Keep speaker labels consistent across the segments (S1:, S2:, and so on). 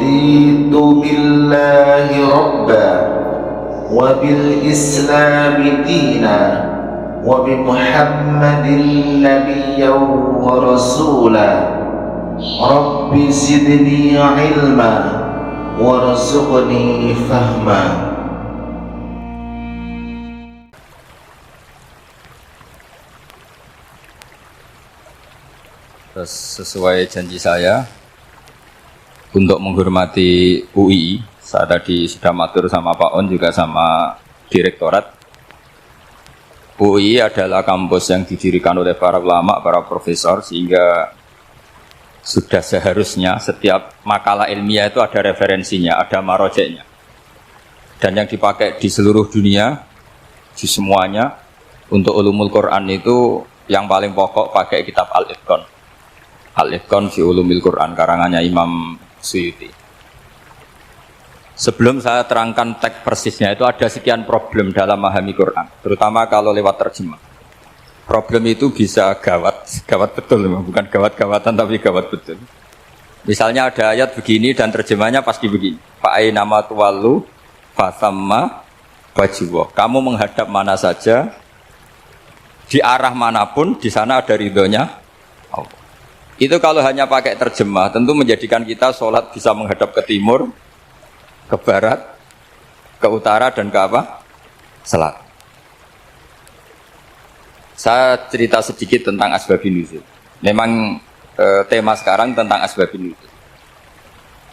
S1: رضيت بالله ربا وبالإسلام دينا وبمحمد نبيا ورسولا رب زدني علما وارزقني فهما.
S2: Terus sesuai janji saya untuk menghormati UI, saya tadi sudah matur sama Pak On juga sama Direktorat. UI adalah kampus yang didirikan oleh para ulama, para profesor, sehingga sudah seharusnya setiap makalah ilmiah itu ada referensinya, ada marojeknya. Dan yang dipakai di seluruh dunia, di semuanya, untuk ulumul Quran itu yang paling pokok pakai kitab Al-Itqan. Al-Itqan fi ulumil Quran, karangannya Imam Suyuti. Sebelum saya terangkan teks persisnya, itu ada sekian problem dalam memahami Quran, terutama kalau lewat terjemah. Problem itu bisa gawat betul, bukan gawat-gawatan tapi gawat betul. Misalnya ada ayat begini dan terjemahnya pasti begini. Fa'ai nama tuwalu fatamma wajibah. Kamu menghadap mana saja, di arah manapun, di sana ada ridhonya Allah. Itu kalau hanya pakai terjemah, tentu menjadikan kita sholat bisa menghadap ke timur, ke barat, ke utara, dan ke apa? Selatan. Saya cerita sedikit tentang asbabun nuzul. Memang tema sekarang tentang asbabun nuzul.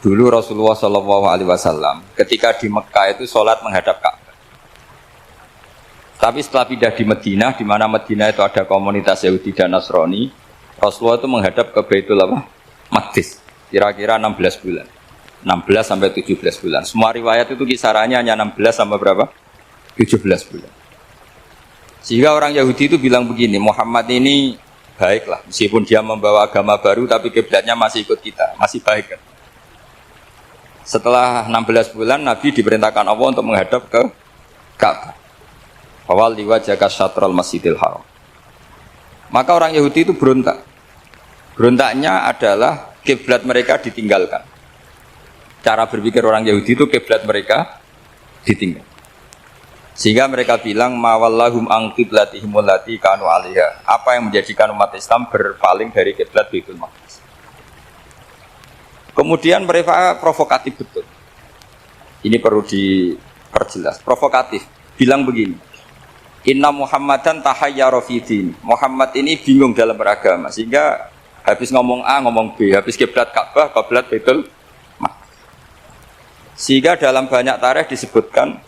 S2: Dulu Rasulullah SAW ketika di Mekah itu sholat menghadap Ka'bah. Tapi setelah pindah di Madinah, di mana Madinah itu ada komunitas Yahudi dan Nasrani, Rasulullah itu menghadap ke Baitul Maqdis, kira-kira 16 bulan. 16 sampai 17 bulan. Semua riwayat itu kisarannya hanya 16 sampai berapa? 17 bulan. Sehingga orang Yahudi itu bilang begini, Muhammad ini baiklah, meskipun dia membawa agama baru, tapi kiblatnya masih ikut kita, masih baik kan? Setelah 16 bulan, Nabi diperintahkan Allah untuk menghadap ke Ka'bah. Awal liwajaka syatral masjidil haram. Maka orang Yahudi itu berontak. Berontaknya adalah kiblat mereka ditinggalkan. Cara berpikir orang Yahudi itu kiblat mereka ditinggal. Sehingga mereka bilang mawallahum an qiblatihim allati kanu 'alaiha. Apa yang menjadikan umat Islam berpaling dari kiblat Baitul Maqdis. Kemudian mereka provokatif betul. Ini perlu diperjelas. Provokatif. Bilang begini. Inna Muhammadan tahayyara fi din. Muhammad ini bingung dalam beragama, sehingga habis ngomong A ngomong B, habis kiblat Ka'bah, kiblat Baitul Maqdis. Sehingga dalam banyak tarikh disebutkan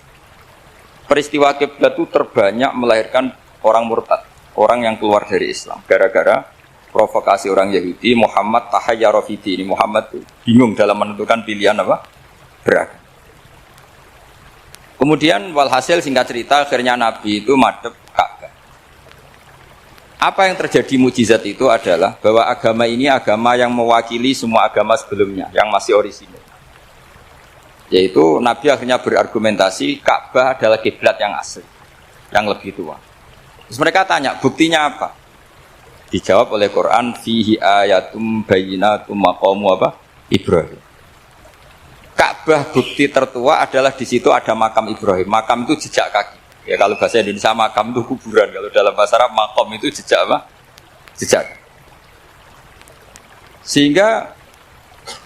S2: peristiwa kiblat itu terbanyak melahirkan orang murtad, orang yang keluar dari Islam gara-gara provokasi orang Yahudi. Muhammad tahayyara fi din. Muhammad itu bingung dalam menentukan pilihan apa? Beragama. Kemudian walhasil singkat cerita akhirnya Nabi itu madhep Ka'bah. Apa yang terjadi mukjizat itu adalah bahwa agama ini agama yang mewakili semua agama sebelumnya yang masih orisinil. Yaitu Nabi akhirnya berargumentasi Ka'bah adalah kiblat yang asli, yang lebih tua. Terus mereka tanya, buktinya apa? Dijawab oleh Quran, fihi ayatum bayyinatum maqamu apa? Ibrahim. Ka'bah bukti tertua adalah di situ ada makam Ibrahim. Makam itu jejak kaki. Ya kalau bahasa Indonesia makam itu kuburan. Kalau dalam bahasa Arab makom itu jejak apa? Jejak. Sehingga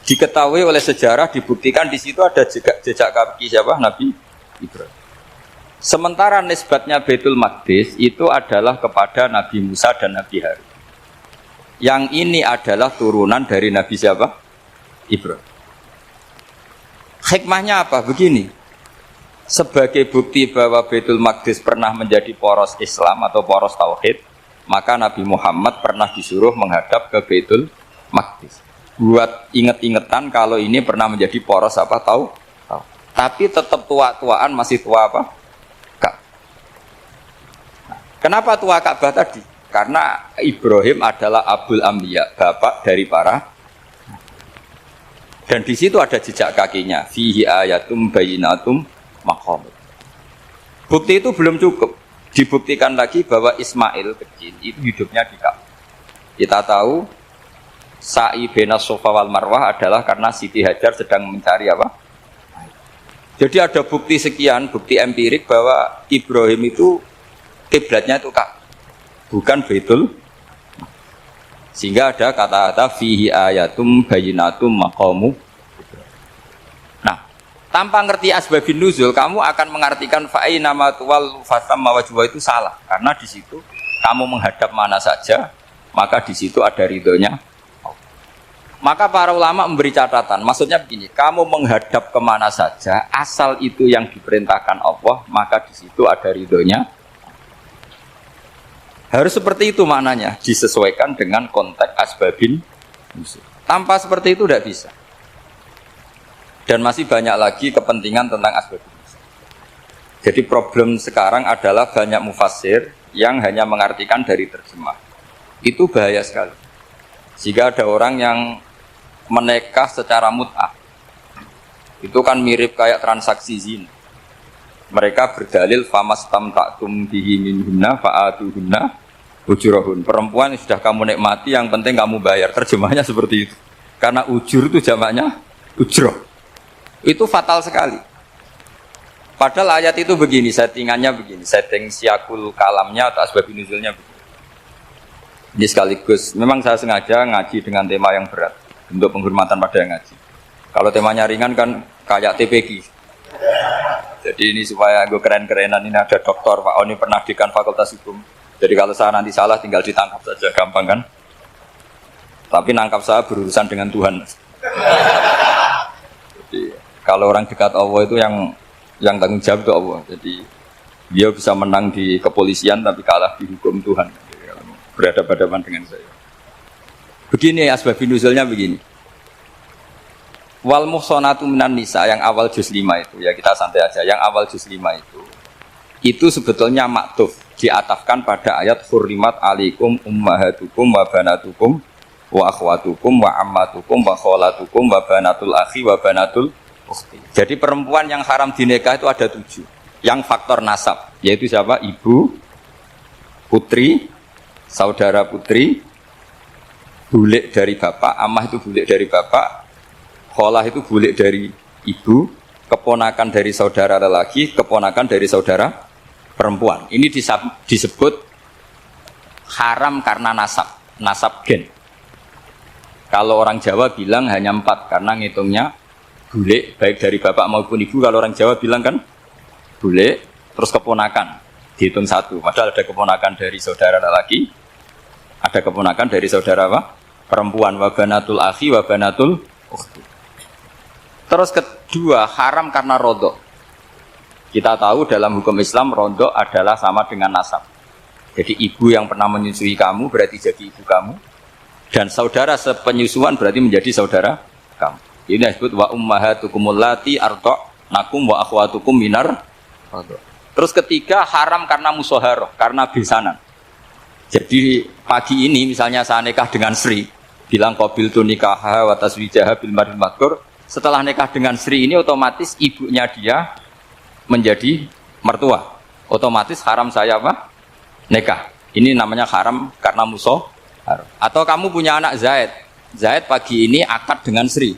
S2: diketahui oleh sejarah, dibuktikan di situ ada jejak kaki siapa? Nabi Ibrahim. Sementara nisbatnya Baitul Maqdis itu adalah kepada Nabi Musa dan Nabi Harun. Yang ini adalah turunan dari Nabi siapa? Ibrahim. Hikmahnya apa? Begini, sebagai bukti bahwa Baitul Maqdis pernah menjadi poros Islam atau poros Tauhid, maka Nabi Muhammad pernah disuruh menghadap ke Baitul Maqdis. Buat inget-ingetan kalau ini pernah menjadi poros apa? Tahu? Tapi tetap tua-tuaan masih tua apa? Ka'bah. Kenapa tua Ka'bah tadi? Karena Ibrahim adalah Abul Anbiya, bapak dari para. Dan di situ ada jejak kakinya. Fihi ayatum bayyinatum maqam. Bukti itu belum cukup. Dibuktikan lagi bahwa Ismail kecil itu hidupnya di Ka'bah. Kita tahu sa'i bainas Shafa wal Marwah adalah karena Siti Hajar sedang mencari apa? Jadi ada bukti sekian, bukti empirik bahwa Ibrahim itu kiblatnya itu Ka'bah, bukan Baitul. Sehingga ada kata-kata fihi ayatum bayyinatum maqamu. Nah, tanpa ngerti asbabun nuzul, kamu akan mengartikan fa'ina ma tuwal fasamma wajhu itu salah. Karena di situ kamu menghadap mana saja, maka di situ ada ridhonya. Maka para ulama memberi catatan, maksudnya begini, kamu menghadap kemana saja, asal itu yang diperintahkan Allah, maka di situ ada ridhonya. Harus seperti itu maknanya, disesuaikan dengan konteks asbabin nuzul. Tanpa seperti itu tidak bisa. Dan masih banyak lagi kepentingan tentang asbabin nuzul. Jadi problem sekarang adalah banyak mufassir yang hanya mengartikan dari terjemah. Itu bahaya sekali. Jika ada orang yang menikah secara mut'ah, itu kan mirip kayak transaksi zina. Mereka berdalil famastamta'tum bihi minhunna fa'atuhunna ujurahun. Perempuan yang sudah kamu nikmati, yang penting kamu bayar. Terjemahnya seperti itu. Karena ujur itu jamaknya ujroh. Itu fatal sekali. Padahal ayat itu begini, settingannya begini, setting siakul kalamnya atau asbabun nuzulnya begini. Ini sekaligus, memang saya sengaja ngaji dengan tema yang berat untuk penghormatan pada yang ngaji. Kalau temanya ringan kan kayak TPG. Jadi ini supaya gue keren-kerenan, ini ada doktor Pak Oni pernah dekan Fakultas Hukum. Jadi kalau saya nanti salah tinggal ditangkap saja, gampang kan? Tapi nangkap saya berurusan dengan Tuhan. Jadi kalau orang dekat Allah itu yang tanggung jawab itu Allah. Jadi dia bisa menang di kepolisian tapi kalah di hukum Tuhan. Jadi, berhadapan-hadapan dengan saya. Begini asbabun nuzulnya begini. Wal muhsanatu minan nisa yang awal juz 5 itu, ya kita santai aja. Yang awal juz 5 itu sebetulnya maktuf, diatafkan pada ayat hurrimat alaikum ummahatukum wa banatukum wa akhwatukum wa ammatukum wa kholatukum wa banatul akhi wa banatul ukhti. Jadi perempuan yang haram dinikah itu ada 7. Yang faktor nasab, yaitu siapa? Ibu, putri, saudara putri, bulik dari bapak, ammah itu bulik dari bapak, kholah itu bulik dari ibu, keponakan dari saudara lelaki, keponakan dari saudara perempuan. Ini disebut haram karena nasab gen. Kalau orang Jawa bilang hanya 4 karena ngitungnya bulik baik dari bapak maupun ibu. Kalau orang Jawa bilang kan bulik terus keponakan dihitung 1. Padahal ada keponakan dari saudara lelaki, ada keponakan dari saudara apa? Perempuan. Wa banatul akhi wa banatul ukhti. Terus kedua haram karena rodok. Kita tahu dalam hukum Islam rodok adalah sama dengan nasab. Jadi ibu yang pernah menyusui kamu berarti jadi ibu kamu, dan saudara sepenyusuan berarti menjadi saudara kamu. Ini disebut wa ummahatukumul lati arda'nakum wa akhwatukum minar rodok. Terus ketiga haram karena musoharoh, karena besanan. Jadi pagi ini misalnya saya nikah dengan Sri, bilang qabiltu nikaha wa taswijaha bil mar'il madkur. Setelah nikah dengan Sri ini otomatis ibunya dia menjadi mertua. Otomatis haram saya apa? Nikah. Ini namanya haram karena musoharoh. Atau kamu punya anak Zaid. Zaid pagi ini akad dengan Sri.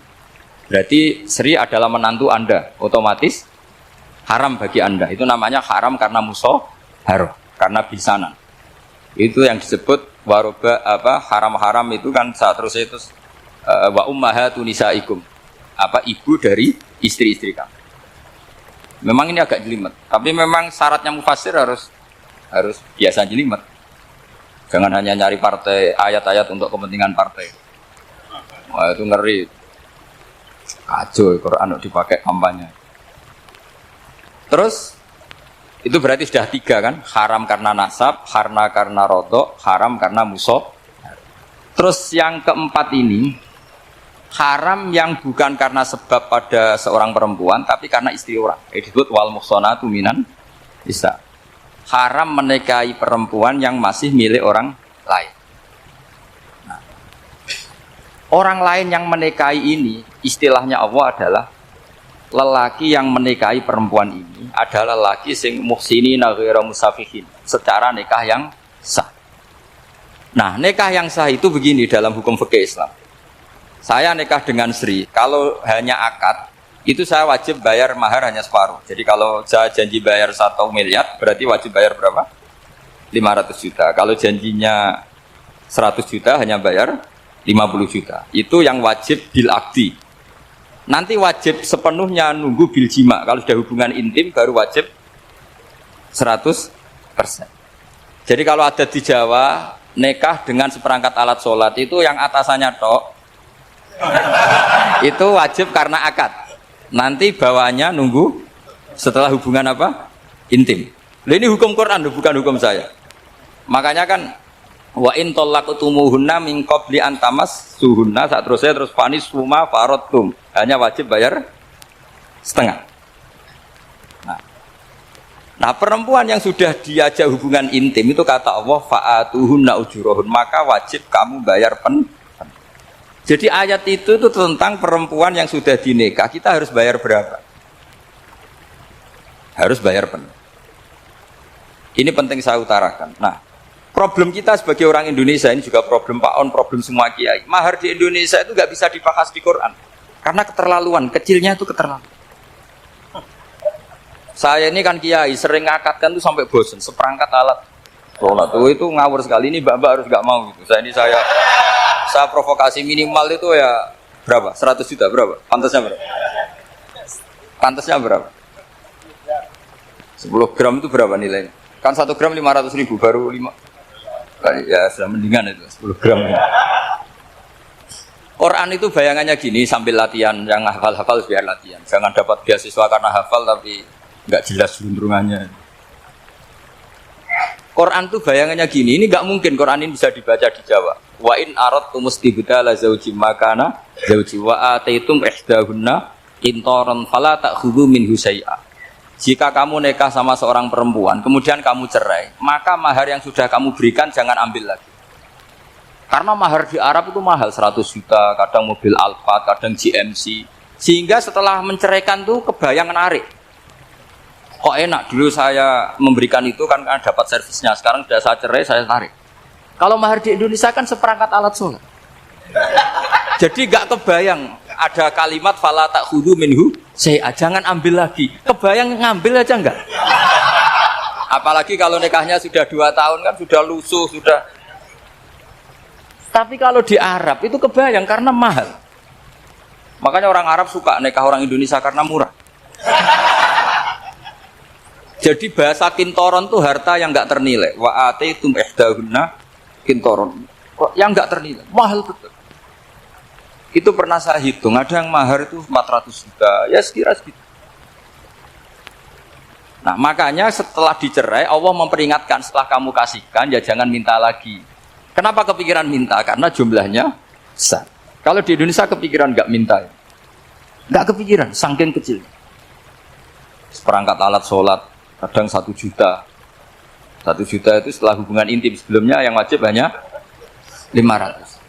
S2: Berarti Sri adalah menantu Anda. Otomatis haram bagi Anda. Itu namanya haram karena musoharoh, karena bisanan. Itu yang disebut waroba apa haram-haram itu kan saat terus itu wa ummahatu nisaikum. Apa ibu dari istri-istri kamu. Memang ini agak jelimet, tapi memang syaratnya mufassir harus biasa jelimet. Jangan hanya nyari partai ayat-ayat untuk kepentingan partai. Wah itu ngeri. Kacau Quran dipakai kampanye. Terus itu berarti sudah 3 kan? Haram karena nasab, haram karena rodok, haram karena musoh. Terus yang keempat ini haram yang bukan karena sebab pada seorang perempuan, tapi karena istri orang. Disebut wal muhsanatu minan nisa. Haram menikahi perempuan yang masih milik orang lain. Nah, orang lain yang menikahi ini, istilahnya Allah adalah lelaki yang menikahi perempuan ini adalah lelaki sing muhsinina ghairu musafihin, secara nikah yang sah. Nah, nikah yang sah itu begini dalam hukum fikih Islam. Saya nikah dengan Sri, kalau hanya akad, itu saya wajib bayar mahar hanya separuh. Jadi kalau saya janji bayar 1 miliar, berarti wajib bayar berapa? 500 juta. Kalau janjinya 100 juta, hanya bayar 50 juta. Itu yang wajib bil akdi. Nanti wajib sepenuhnya nunggu bil jima. Kalau sudah hubungan intim, baru wajib 100%. Jadi kalau ada di Jawa, nikah dengan seperangkat alat sholat, itu yang atasannya tok, itu wajib karena akad. Nanti bawahnya nunggu setelah hubungan apa? Intim. Ini hukum Quran, bukan hukum saya. Makanya kan wa in talaqtumuhunna min qabli an tamassuhunna, saat terus panis suma faradtum. Hanya wajib bayar setengah. Nah, perempuan yang sudah diajak hubungan intim itu kata Allah fa'atuhunna ujurahun, maka wajib kamu bayar Jadi ayat itu tentang perempuan yang sudah dinikah, kita harus bayar berapa? Harus bayar penuh. Ini penting saya utarakan. Nah, problem kita sebagai orang Indonesia, ini juga problem Pak On, problem semua kiai. Mahar di Indonesia itu nggak bisa dibahas di Quran. Karena keterlaluan, kecilnya itu keterlaluan. Saya ini kan kiai, sering ngakatkan tuh sampai bosen, seperangkat alat sholat. Itu ngawur sekali, ini mbak-mbak harus nggak mau gitu. Saya provokasi minimal itu ya berapa? 100 juta berapa? Pantasnya berapa? Pantasnya berapa? 10 gram itu berapa nilainya? Kan 1 gram 500.000, baru 5. Ya sudah mendingan itu 10 gram. Quran itu bayangannya gini, sambil latihan, yang hafal-hafal biar latihan. Jangan dapat beasiswa karena hafal tapi nggak jelas luntrungannya. Quran tuh bayangannya gini, ini nggak mungkin Quran ini bisa dibaca di Jawa. Wa in aradtum istibdala zawji makana zawji wa ataitum ihdahunna qintaran fala ta'khudhu minhu syai'a. Jika kamu nikah sama seorang perempuan, kemudian kamu cerai, maka mahar yang sudah kamu berikan jangan ambil lagi. Karena mahar di Arab itu mahal, 100 juta, kadang mobil Alphard, kadang GMC. Sehingga setelah menceraikan tuh kebayang narik. Kok enak, dulu saya memberikan itu kan karena dapat servisnya, sekarang sudah saya cerai, saya tarik. Kalau mahar di Indonesia kan seperangkat alat sholat. Jadi gak kebayang ada kalimat fala ta'khudhu minhu syai'a, jangan ambil lagi. Kebayang ngambil aja enggak? Apalagi kalau nikahnya sudah 2 tahun kan sudah lusuh, sudah. Tapi kalau di Arab itu kebayang karena mahal. Makanya orang Arab suka nikah orang Indonesia karena murah. Jadi bahasa kintoron itu harta yang enggak ternilai. Wa ataitum ihdahunna kintoron. Yang enggak ternilai, mahal betul. Itu pernah saya hitung, ada yang mahar itu 400 juta, ya sekira segitu. Nah, makanya setelah dicerai, Allah memperingatkan, setelah kamu kasihkan, ya jangan minta lagi. Kenapa kepikiran minta? Karena jumlahnya besar. Kalau di Indonesia kepikiran nggak minta, nggak kepikiran, saking kecil. Seperangkat alat sholat, kadang 1 juta. 1 juta itu setelah hubungan intim, sebelumnya yang wajib hanya 500.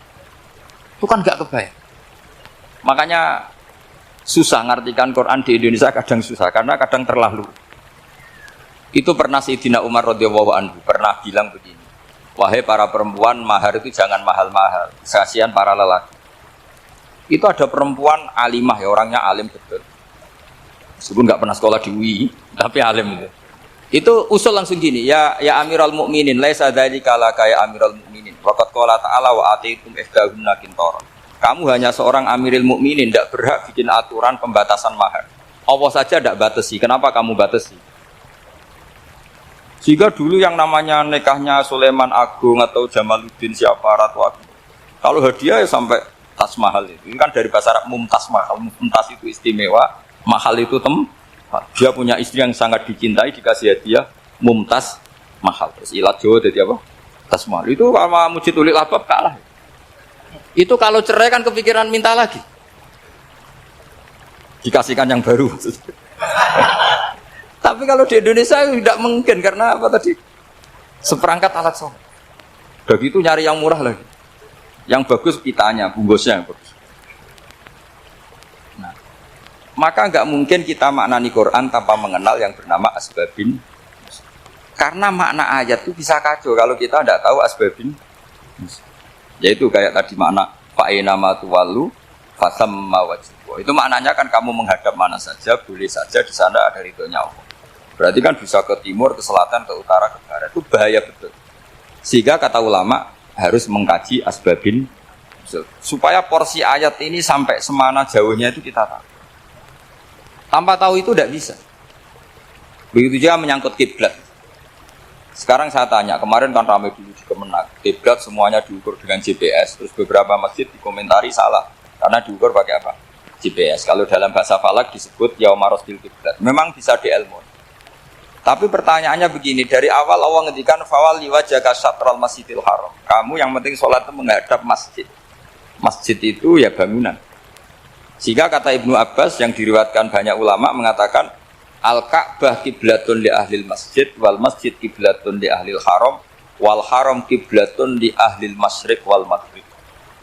S2: Itu kan nggak kebayang. Makanya susah ngartikan Quran di Indonesia, kadang susah karena kadang terlalu. Itu pernah Sayyidina Umar radhiyallahu anhu pernah bilang begini, wahai para perempuan, mahar itu jangan mahal-mahal, kasihan para lelaki. Itu ada perempuan alimah, ya orangnya alim betul, meskipun nggak pernah sekolah di UI, tapi alim itu. Itu usul langsung gini, ya Amirul Mukminin, laisa dzalika laka ya Amirul Mukminin, waqad qala ta'ala wa ataitum ihdahunna qintaran. Kamu hanya seorang Amirul Mukminin, tidak berhak bikin aturan pembatasan mahar. Allah saja tidak batasi, kenapa kamu batasi? Sehingga dulu yang namanya nikahnya Sulaiman Agung atau Jamaluddin siapa Ratu Agung, kalau hadiah ya sampai tas mahal itu. Ini kan dari bahasa Arab mumtaz mahal. Mumtaz itu istimewa, mahal itu dia punya istri yang sangat dicintai, dikasih hadiah mumtaz mahal. Terus ilat Jawa jadi apa? Tas mahal. Itu sama Mujid Ulil Albab kalah. Itu kalau cerai kan kepikiran minta lagi, dikasihkan yang baru. Tapi kalau di Indonesia tidak mungkin, karena apa tadi? Seperangkat alat sholat. Begitu nyari yang murah lagi. Yang bagus pitanya, bungkusnya yang bagus. Nah, maka nggak mungkin kita maknani Quran tanpa mengenal yang bernama asbabin. Karena makna ayat itu bisa kacau kalau kita tidak tahu asbabin. Yaitu kayak tadi makna fa'ina ma tuwallu fasamma wajhuhu. Itu maknanya kan kamu menghadap mana saja, boleh saja di sana ada ridhonya Allah. Berarti kan bisa ke timur, ke selatan, ke utara, ke barat. Itu bahaya betul. Sehingga kata ulama harus mengkaji asbabin supaya porsi ayat ini sampai semana jauhnya itu kita tahu. Tanpa tahu itu tidak bisa. Begitu juga menyangkut kiblat. Sekarang saya tanya, kemarin kan ramai dulu di Kemenang, kiblat semuanya diukur dengan GPS, terus beberapa masjid dikomentari salah, karena diukur pakai apa? GPS. Kalau dalam bahasa falak disebut yaumarostil kiblat. Memang bisa diilmu. Tapi pertanyaannya begini, dari awal Allah ngendikan fawal liwajhaka syatral masjidil haram. Kamu yang penting sholat itu menghadap masjid. Masjid itu ya bangunan. Sehingga kata Ibnu Abbas yang diriwayatkan banyak ulama mengatakan Al-Ka'bah kiblatun li ahlil masjid wal masjid kiblatun li ahlil haram wal haram kiblatun li ahlil masyriq wal maghrib.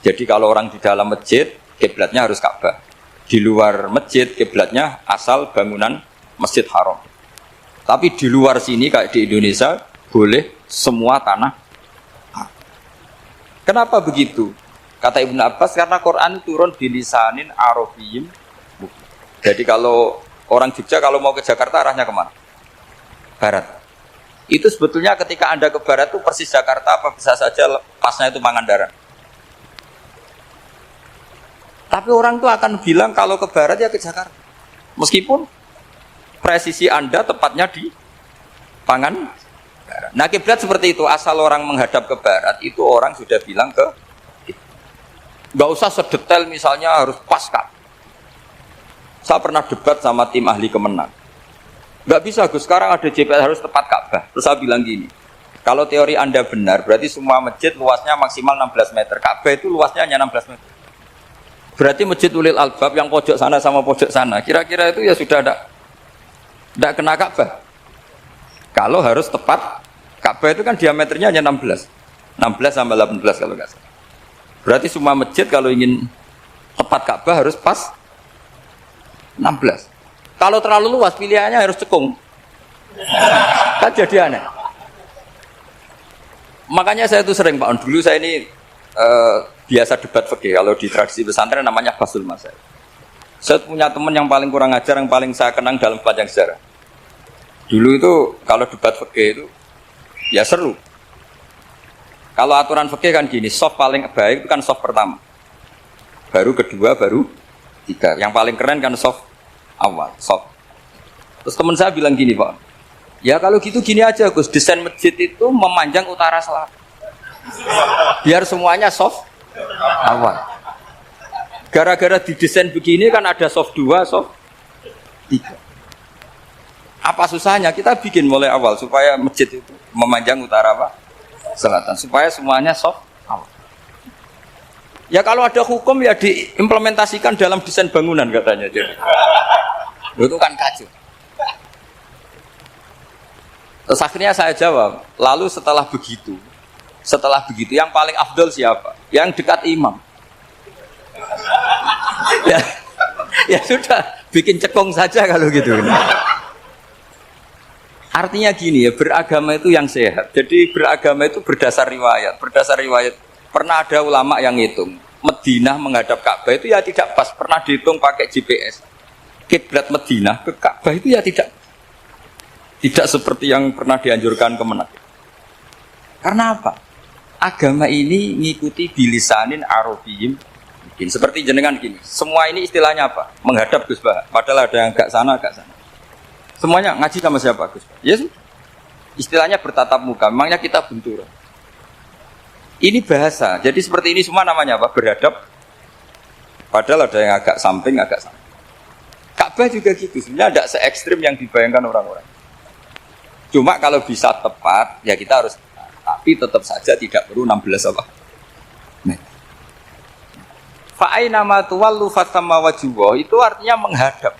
S2: Jadi kalau orang di dalam masjid kiblatnya harus Ka'bah. Di luar masjid kiblatnya asal bangunan Masjid Haram. Tapi di luar sini kayak di Indonesia boleh semua tanah. Kenapa begitu? Kata Ibnu Abbas karena Quran turun di lisanin Arabiyyin. Jadi kalau orang Jogja kalau mau ke Jakarta arahnya kemana? Barat. Itu sebetulnya ketika Anda ke barat itu persis Jakarta apa bisa saja pasnya itu Pangandaran. Tapi orang itu akan bilang kalau ke barat ya ke Jakarta. Meskipun presisi Anda tepatnya di Pangandaran. Nah kiblat seperti itu, asal orang menghadap ke barat itu orang sudah bilang ke nggak usah sedetail misalnya harus pas kan. Saya pernah debat sama tim ahli Kemenang. Nggak bisa Gus, sekarang ada GPS harus tepat Ka'bah. Terus saya bilang gini, kalau teori Anda benar, berarti semua masjid luasnya maksimal 16 meter. Ka'bah itu luasnya hanya 16 meter. Berarti masjid Ulil Albab yang pojok sana sama pojok sana, kira-kira itu ya sudah tidak kena Ka'bah. Kalau harus tepat, Ka'bah itu kan diameternya hanya 16 sampai 18 kalau nggak salah. Berarti semua masjid kalau ingin tepat Ka'bah harus pas 16. Kalau terlalu luas pilihannya harus cekung. Kan jadi aneh. Makanya saya itu sering Pak, dulu saya ini biasa debat fikih. Kalau di tradisi pesantren namanya Basul Masail. Saya punya teman yang paling kurang ajar, yang paling saya kenang dalam pelajaran sejarah. Dulu itu kalau debat fikih itu ya seru. Kalau aturan fikih kan gini, soft paling baik itu kan soft pertama. Baru kedua, baru tiga. Yang paling keren kan soft awal, soft. Terus teman saya bilang gini Pak, ya kalau gitu gini aja Gus, desain masjid itu memanjang utara selatan. Biar semuanya soft awal. Gara-gara didesain begini kan ada soft 2, soft 3. Apa susahnya? Kita bikin mulai awal supaya masjid itu memanjang utara apa? Selatan, supaya semuanya soft awal. Ya kalau ada hukum ya diimplementasikan dalam desain bangunan katanya. Jadi itu kan kacau. Terus akhirnya saya jawab, lalu setelah begitu yang paling afdol siapa? Yang dekat imam. Ya sudah, bikin cekong saja kalau gitu. Artinya gini ya, beragama itu yang sehat. Jadi beragama itu berdasar riwayat. Berdasar riwayat, pernah ada ulama yang ngitung Madinah menghadap Ka'bah itu ya tidak pas. Pernah dihitung pakai GPS. Kiblat Madinah ke Ka'bah itu ya tidak seperti yang pernah dianjurkan Kemenak. Karena apa? Agama ini ngikuti bilisanin Arabiyyin. Seperti jenengan gini. Semua ini istilahnya apa? Menghadap Gus Bah. Padahal ada yang agak sana, agak sana. Semuanya ngaji sama siapa Gus? Ya yes. Istilahnya bertatap muka. Memangnya kita benturan. Ini bahasa. Jadi seperti ini semua namanya apa? Berhadap. Padahal ada yang agak samping, agak samping. Ka'bah juga gitu. Sebenarnya tidak se-ekstrim yang dibayangkan orang-orang. Cuma kalau bisa tepat, ya kita harus tepat. Tapi tetap saja tidak perlu 16 apa? Fa'aina ma tuwallu fatamma wajhuhu itu artinya menghadap.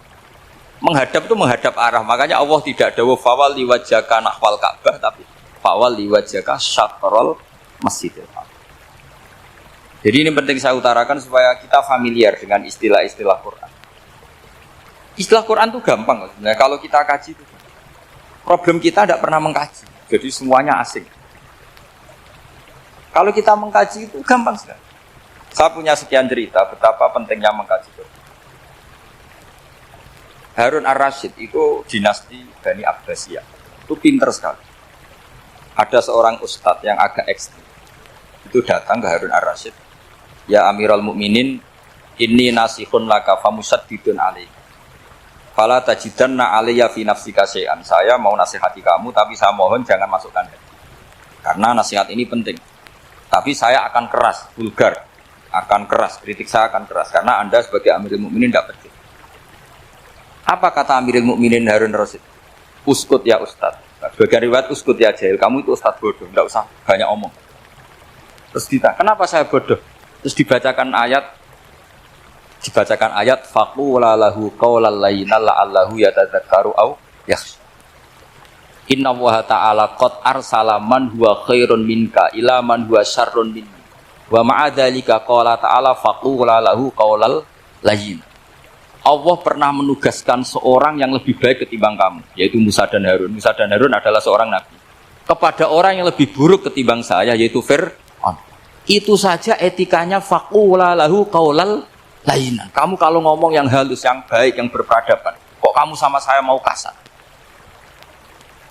S2: Menghadap itu menghadap arah. Makanya Allah tidak dawuh fawal liwajhaka nahwal Ka'bah, tapi fawal liwajhaka syatrul Masjidil Haram. Jadi ini penting saya utarakan supaya kita familiar dengan istilah-istilah Quran. Istilah Quran itu gampang sebenarnya. Kalau kita kaji itu problem kita tidak pernah mengkaji. Jadi semuanya asing. Kalau kita mengkaji itu gampang sekali. Saya punya sekian cerita betapa pentingnya mengkaji Quran. Harun Ar-Rasyid itu dinasti Bani Abbasiyah. Itu pinter sekali. Ada seorang ustadz yang agak ekstrim. Itu datang ke Harun Ar-Rasyid. Ya Amirul Mukminin, inni nasihun laka famusaddidun alaik. Fala tajidanna alayya fi nafsika syai'an. Saya mau nasihati kamu, tapi saya mohon jangan masukkan hati. Karena nasihat ini penting. Tapi saya akan keras, vulgar. Akan keras, kritik saya akan keras. Karena Anda sebagai Amirul Mukminin tidak penting. Apa kata Amirul Mukminin Harun Ar-Rasyid? Uskut ya Ustadz. Sebagai riwayat uskut ya jahil. Kamu itu Ustadz bodoh, tidak usah banyak omong. Terus ditanya, kenapa saya bodoh? Terus dibacakan ayat faqula lahu qaulal layyina la'allahu yatadzakkaru aw yakhsha. Inna Allaha ta'ala qad arsala man huwa khairun minka ila man huwa syarrun minni. Wa ma'a dzalika qala ta'ala faqula lahu qaulal layyin. Allah pernah menugaskan seorang yang lebih baik ketimbang kamu, yaitu Musa dan Harun. Musa dan Harun adalah seorang nabi. Kepada orang yang lebih buruk ketimbang saya, yaitu Fir'aun. Itu saja etikanya faqula lahu qaulal layyin. Kamu kalau ngomong yang halus, yang baik, yang berperadaban, kok kamu sama saya mau kasar?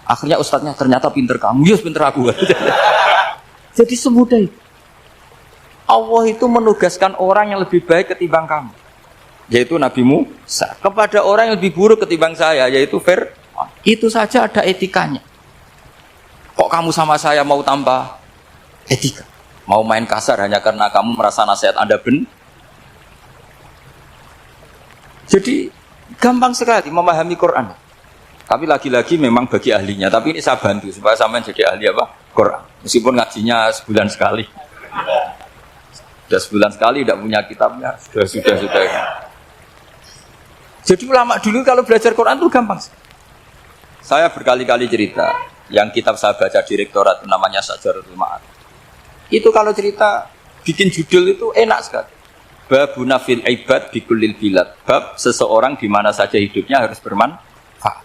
S2: Akhirnya ustadznya ternyata pinter kamu, yes pinter aku. Jadi semudah itu. Allah itu menugaskan orang yang lebih baik ketimbang kamu, yaitu Nabi Musa, kepada orang yang lebih buruk ketimbang saya, yaitu Fir'aun. Itu saja ada etikanya. Kok kamu sama saya mau tambah etika? Mau main kasar hanya karena kamu merasa nasihat Anda benar? Jadi gampang sekali memahami Quran. Tapi lagi-lagi memang bagi ahlinya. Tapi ini saya bantu supaya sampean jadi ahli apa? Quran. Meskipun ngajinya sebulan sekali. Sudah sebulan sekali tidak punya kitabnya. Sudah. Jadi ulama dulu kalau belajar Quran itu gampang. Saya berkali-kali cerita. Yang kitab saya baca di rektorat namanya Syajaratul Ma'arif. Itu kalau cerita bikin judul itu enak sekali. Babuna fil ibad bikullil bilad. Bab seseorang di mana saja hidupnya harus bermanfaat.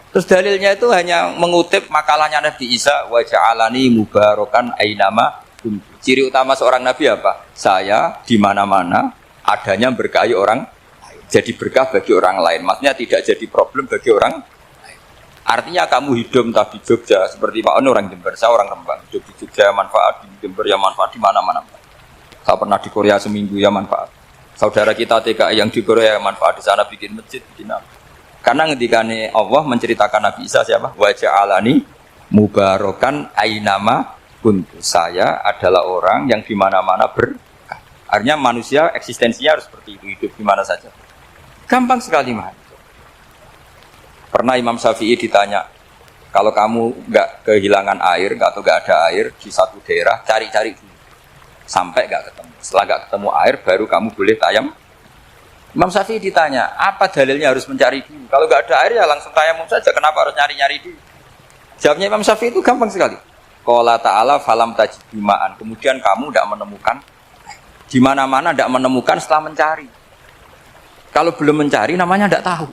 S2: Terus dalilnya itu hanya mengutip makalahnya Nabi Isa, wa ja'alani mubarakan ainama kuntu. Ciri utama seorang nabi apa? Saya di mana-mana adanya berkahi orang lain. Jadi berkah bagi orang lain. Maksudnya tidak jadi problem bagi orang lain. Artinya kamu hidup entah di Jogja seperti Pak Ono orang Jember, saya orang Rembang. Hidup di Jogja manfaat, di Jember ya manfaat, di mana-mana. Saya pernah di Korea seminggu ya manfaat. Saudara kita TKI yang di Korea manfaat, di sana bikin masjid, bikin apa. Karena ngendikane Allah menceritakan Nabi Isa siapa? Wa ja'alani mubarakan ainama kuntu. Saya adalah orang yang di mana-mana berkah. Artinya manusia eksistensinya harus seperti itu, hidup di mana saja. Gampang sekali mah. Pernah Imam Syafi'i ditanya, kalau kamu nggak kehilangan air atau nggak ada air di satu daerah, cari-cari dulu sampai nggak ketemu. Setelah nggak ketemu air, baru kamu boleh tayamum. Imam Syafi'i ditanya, apa dalilnya harus mencari dulu? Kalau nggak ada air ya langsung tayamum saja. Kenapa harus nyari-nyari dulu? Jawabnya Imam Syafi'i itu gampang sekali. Qala ta'ala falam tajidu ma'an. Kemudian kamu tidak menemukan, di mana-mana tidak menemukan setelah mencari. Kalau belum mencari namanya tidak tahu.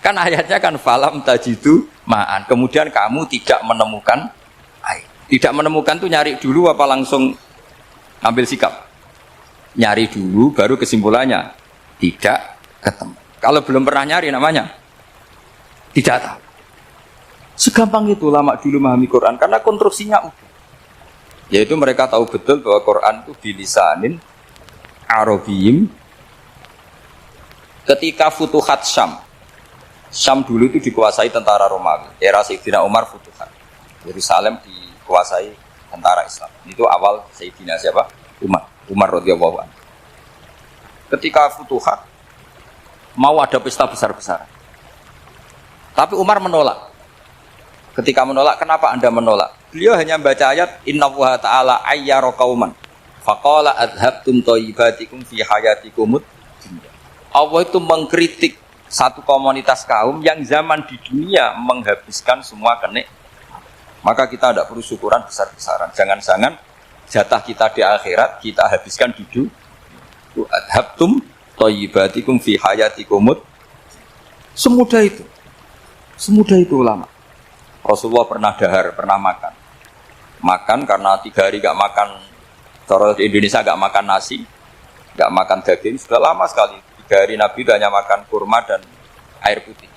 S2: Kan ayatnya kan falam tajidu ma'an. Kemudian kamu tidak menemukan air. Tidak menemukan tuh nyari dulu apa langsung ambil sikap? Nyari dulu baru kesimpulannya tidak ketemu. Kalau belum pernah nyari namanya tidak tahu. Segampang itu ulama dulu memahami Quran karena konstruksinya utuh. Yaitu mereka tahu betul bahwa Quran itu bilisanin Arabiyim. Ketika Futuhat Syam dulu itu dikuasai tentara Romawi. Era Sayyidina Umar Futuhat. Yerusalem dikuasai tentara Islam. Itu awal Sayyidina siapa? Umar radhiyallahu anhu. Ketika Futuhat mau ada pesta besar-besaran. Tapi Umar menolak. Ketika menolak, kenapa Anda menolak? Beliau hanya baca ayat Inna Allaha ta'ala ayyara qauman faqala adhabtum thayyibatikum fi hayatikumud dunya. Allah itu mengkritik satu komunitas kaum yang zaman di dunia menghabiskan semua kenik. Maka kita tidak perlu syukuran besar-besaran. Jangan-jangan jatah kita di akhirat kita habiskan di dunia. Adhabtum thayyibatikum fi hayatikumud. Semudah itu ulama. Rasulullah pernah dahar, pernah makan karena 3 hari gak makan Cara di Indonesia nggak makan nasi, nggak makan daging sudah lama sekali. 3 hari Nabi itu hanya makan kurma dan air putih.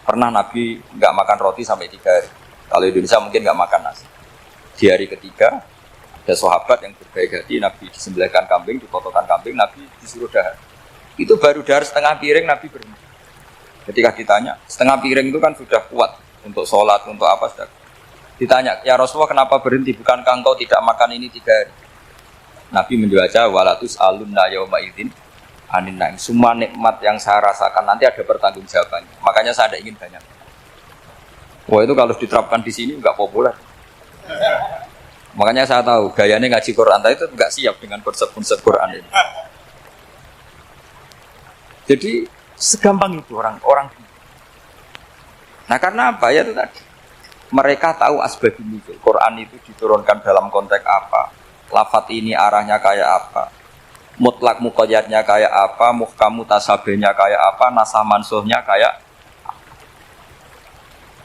S2: Pernah Nabi nggak makan roti sampai 3 hari. Kalau Indonesia mungkin nggak makan nasi. Di hari ketiga ada sahabat yang berbaik hati, Nabi disembelihkan kambing, dipotongkan kambing, Nabi disuruh dahar. Itu baru dahar setengah piring Nabi berhenti. Ketika ditanya, setengah piring itu kan sudah kuat untuk sholat, untuk apa sudah. Ditanya, ya Rasulullah kenapa berhenti? Bukankah engkau tidak makan ini 3 hari? Nabi menjawab, walatus alunna yauma idzin anin naim. Semua nikmat yang saya rasakan nanti ada pertanggungjawabannya. Makanya saya tidak ingin banyak. Wah itu kalau diterapkan di sini nggak populer. Makanya saya tahu gayanya ngaji Quran itu nggak siap dengan konsep-konsep Quran ini. Jadi segampang itu orang. Nah karena apa ya itu tadi? Mereka tahu asbabun nuzul. Quran itu diturunkan dalam konteks apa? Lafat ini arahnya kayak apa, mutlak muqayyadnya kayak apa, muhkam mutasabihnya kayak apa, nasah mansuhnya kayak apa.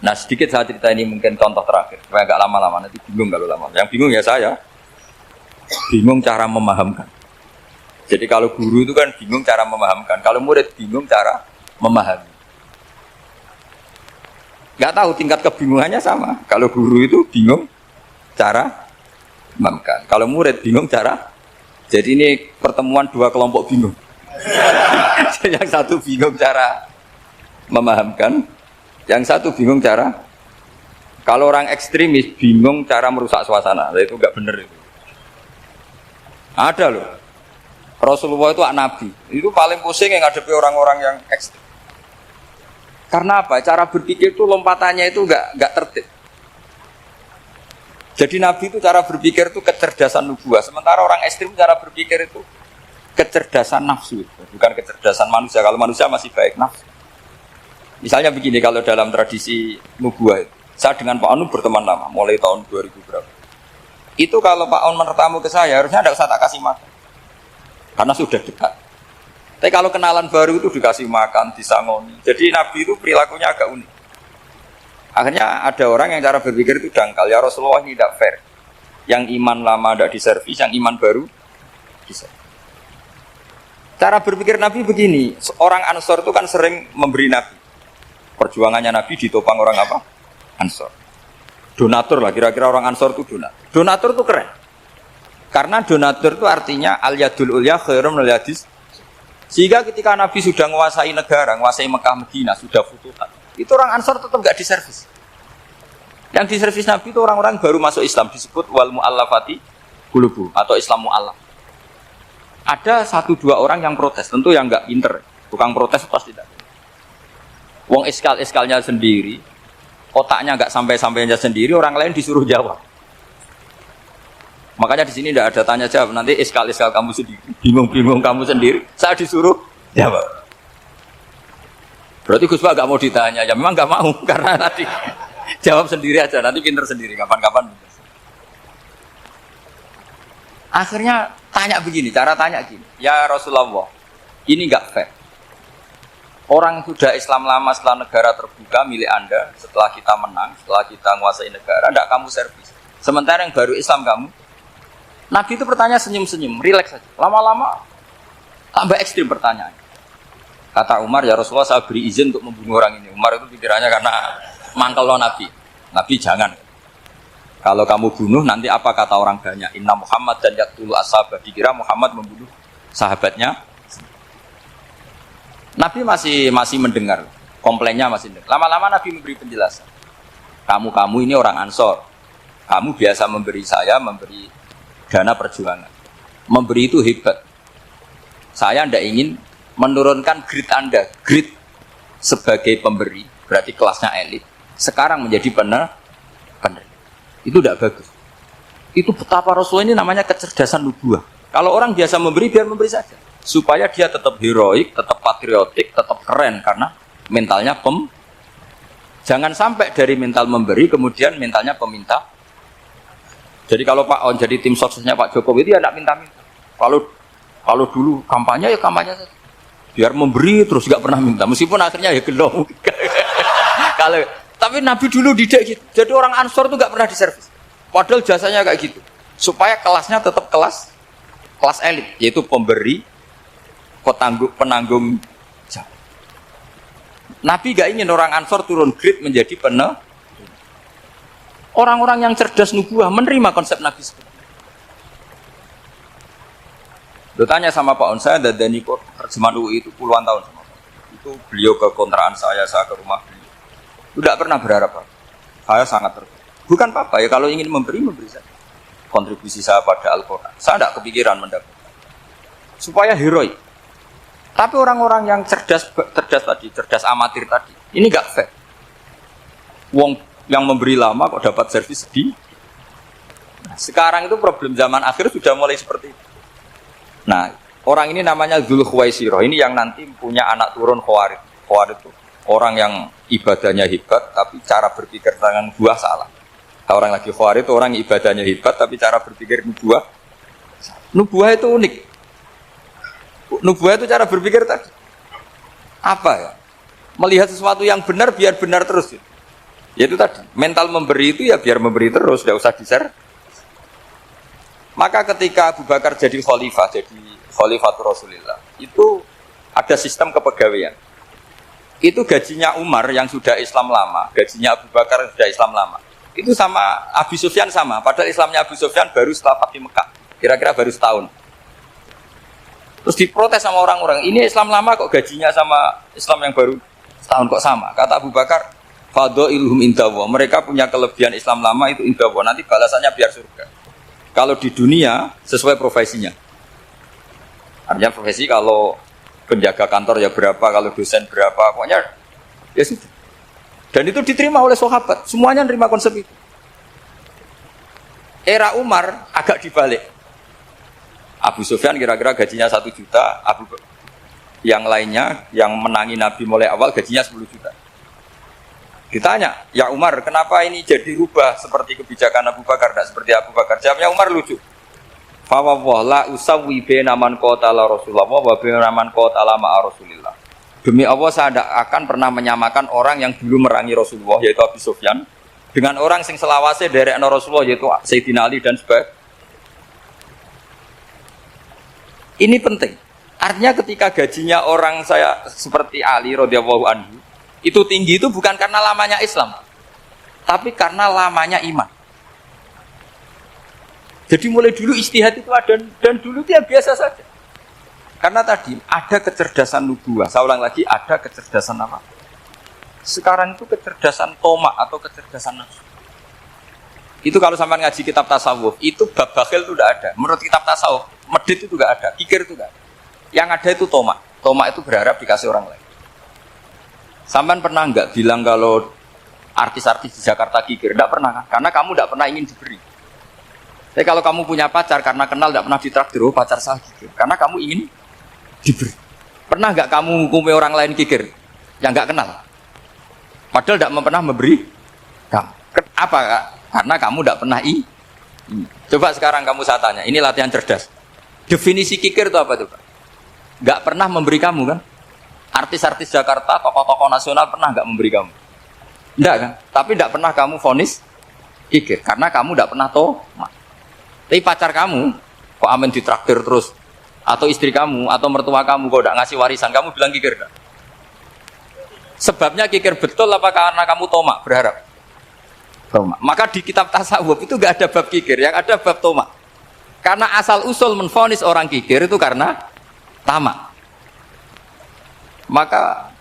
S2: Nah sedikit saya cerita ini mungkin contoh terakhir supaya agak lama-lama, nanti bingung kalau lama. Yang bingung ya saya bingung cara memahamkan. Jadi kalau guru itu kan bingung cara memahamkan, kalau murid bingung cara memahami. Nggak tahu tingkat kebingungannya sama. Kalau guru itu bingung cara memahamkan. Kalau murid bingung cara. Jadi ini pertemuan 2 kelompok bingung. Yang satu bingung cara memahamkan, yang satu bingung cara. Kalau orang ekstremis bingung cara merusak suasana. Itu enggak benar itu. Ada loh. Rasulullah itu nabi. Itu paling pusing yang ngadepi orang-orang yang ekstrim. Karena apa? Cara berpikir itu lompatannya itu enggak tertib. Jadi Nabi itu cara berpikir itu kecerdasan nubuah. Sementara orang ekstrim cara berpikir itu kecerdasan nafsu. Bukan kecerdasan manusia. Kalau manusia masih baik nafsu. Misalnya begini, kalau dalam tradisi nubuah itu. Saya dengan Pak Anu berteman lama. Mulai tahun 2000 berapa. Itu kalau Pak Anu bertamu ke saya, harusnya tidak usah tak kasih makan. Karena sudah dekat. Tapi kalau kenalan baru itu dikasih makan, disangoni. Jadi Nabi itu perilakunya agak unik. Akhirnya ada orang yang cara berpikir itu dangkal. Ya Rasulullah ini tidak fair. Yang iman lama tidak diservis, yang iman baru diservis. Cara berpikir Nabi begini. Orang Ansor itu kan sering memberi Nabi. Perjuangannya Nabi ditopang orang apa? Ansor. Donatur lah, kira-kira orang Ansor itu donatur. Donatur itu keren. Karena donatur itu artinya al-yadul ulya khairum minal yadis. Sehingga ketika Nabi sudah menguasai negara, menguasai Mekah Madinah, sudah futuhat. Itu orang Ansor tetap nggak diservis. Yang diservis Nabi itu orang-orang baru masuk Islam, disebut wal mu'allafati qulubuhum atau Islam mu'allaf. Ada 1-2 orang yang protes, tentu yang nggak pinter. Tukang protes pasti tidak. Wong iskal-iskalnya sendiri, otaknya nggak sampai-sampainya sendiri, orang lain disuruh jawab. Makanya di sini tidak ada tanya jawab. Nanti iskal-iskal kamu sendiri, bingung-bingung kamu sendiri, saya disuruh jawab. Berarti Gus Pak gak mau ditanya, ya memang gak mau karena tadi jawab sendiri aja, nanti pinter sendiri kapan-kapan. Akhirnya tanya begini, cara tanya gini, ya Rasulullah, ini gak fair. Orang sudah Islam lama setelah negara terbuka milik Anda, setelah kita menang, setelah kita menguasai negara, tidak kamu servis. Sementara yang baru Islam kamu, Nabi itu bertanya senyum-senyum, rileks saja. Lama-lama tambah ekstrim pertanyaan. Kata Umar, ya Rasulullah saya beri izin untuk membunuh orang ini. Umar itu pikirannya karena mangkel lo Nabi. Nabi jangan. Kalau kamu bunuh nanti apa kata orang banyak? Inna Muhammad dan yaqtulu ashabah. Dikira Muhammad membunuh sahabatnya. Nabi masih mendengar. Komplainnya masih dengar. Lama-lama Nabi memberi penjelasan. Kamu ini orang Ansor. Kamu biasa memberi saya, memberi dana perjuangan. Memberi itu hebat. Saya tidak ingin menurunkan grade Anda, grade sebagai pemberi, berarti kelasnya elit. Sekarang menjadi penerima. Itu tidak bagus. Itu betapa Rasul ini namanya kecerdasan nubuah. Kalau orang biasa memberi, biar memberi saja. Supaya dia tetap heroik, tetap patriotik, tetap keren. Karena mentalnya Jangan sampai dari mental memberi, kemudian mentalnya peminta. Jadi kalau Pak On jadi tim suksesnya Pak Jokowi, itu ya tidak minta-minta. Kalau dulu kampanye, ya kampanye saja. Biar memberi terus gak pernah minta, meskipun akhirnya ya gelong. Tapi Nabi dulu tidak gitu. Jadi orang Ansor itu gak pernah diservis. Padahal jasanya kayak gitu. Supaya kelasnya tetap kelas kelas elit, yaitu pemberi, penanggung jawab. Nabi gak ingin orang Ansor turun grade menjadi orang-orang yang cerdas nubuah menerima konsep Nabi seperti itu. Lo tanya sama Pak On, saya dadani kok terjemahan UI itu puluhan tahun sama Pak. Itu beliau ke kontrakan saya ke rumah beliau. Tidak pernah berharap Pak. Saya sangat terbuka. Bukan apa-apa ya, kalau ingin memberi saja. Kontribusi saya pada Al-Quran. Saya tidak kepikiran mendapatkan. Supaya heroik. Tapi orang-orang yang cerdas amatir tadi, ini gak fair. Wong yang memberi lama kok dapat servis sedih. Nah, sekarang itu problem zaman akhir sudah mulai seperti itu. Nah, orang ini namanya Dzul Khuwaisirah. Ini yang nanti punya anak turun Khawarid. Khawarid itu orang yang ibadahnya hebat, tapi cara berpikir tentang buah salah. Nah, orang lagi Khawarid itu orang ibadahnya hebat, tapi cara berpikir nubuah. Nubuah itu unik. Nubuah itu cara berpikir tadi. Apa ya? Melihat sesuatu yang benar biar benar terus. Yaitu tadi, mental memberi itu ya biar memberi terus, tidak usah di-share. Maka ketika Abu Bakar jadi Khalifatul Rasulillah, itu ada sistem kepegawaian. Itu gajinya Umar yang sudah Islam lama, gajinya Abu Bakar yang sudah Islam lama. Itu sama Abu Sufyan sama, padahal Islamnya Abu Sufyan baru setelah Fatih Mekah, kira-kira baru setahun. Terus diprotes sama orang-orang, ini Islam lama kok gajinya sama Islam yang baru setahun kok sama. Kata Abu Bakar, fadha'iluhum indallah, mereka punya kelebihan Islam lama itu indallah, nanti balasannya biar surga. Kalau di dunia sesuai profesinya. Artinya profesi kalau penjaga kantor ya berapa, kalau dosen berapa, pokoknya ya sudah. Dan itu diterima oleh sahabat, semuanya nerima konsep itu. Era Umar agak dibalik. Abu Sufyan kira-kira gajinya 1 juta, yang lainnya yang menangi Nabi mulai awal gajinya 10 juta. Ditanya, ya Umar, kenapa ini jadi rubah seperti kebijakan Abu Bakar, tidak seperti Abu Bakar? Jawabnya Umar lucu. Fawwah la usawwi baina man qatala Rasulullah wa baina man qatala ma'a Rasulillah. Demi Allah saya tidak akan pernah menyamakan orang yang dulu merangi Rasulullah yaitu Abu Sufyan dengan orang sing selawase dari Rasulullah yaitu Sayyidina Ali dan sebagainya. Ini penting. Artinya ketika gajinya orang saya seperti Ali radhiyallahu anhu itu tinggi itu bukan karena lamanya Islam, tapi karena lamanya iman. Jadi mulai dulu ijtihad itu ada dan dulu dia biasa saja. Karena tadi ada kecerdasan nubuah. Saya ulang lagi, ada kecerdasan apa? Sekarang itu kecerdasan tomak atau kecerdasan nafsu. Itu kalau sampai ngaji kitab tasawuf, itu bab bakhil itu tidak ada. Menurut kitab tasawuf, medit itu tidak ada, kikir itu tidak ada. Yang ada itu tomak. Tomak itu berharap dikasih orang lain. Sampai pernah enggak bilang kalau artis-artis di Jakarta kikir? Enggak pernah kan? Karena kamu enggak pernah ingin diberi. Tapi kalau kamu punya pacar karena kenal enggak pernah ditraktir, oh pacar saya kikir. Karena kamu ingin diberi. Pernah enggak kamu hukumi orang lain kikir yang enggak kenal? Padahal enggak pernah memberi kamu. Apa Kak? Karena kamu enggak pernah Coba sekarang kamu saya tanya, ini latihan cerdas. Definisi kikir itu apa tuh Pak? Enggak pernah memberi kamu kan? Artis-artis Jakarta, tokoh-tokoh nasional pernah nggak memberi kamu? Enggak kan? Tapi enggak pernah kamu vonis kikir karena kamu enggak pernah tomak. Tapi pacar kamu kok amen ditraktir terus, atau istri kamu atau mertua kamu kok enggak ngasih warisan, kamu bilang kikir enggak? Sebabnya kikir betul apa karena kamu tomak berharap? Tomak. Maka di kitab tasawuf itu enggak ada bab kikir, yang ada bab tomak. Karena asal usul menvonis orang kikir itu karena tamak. Maka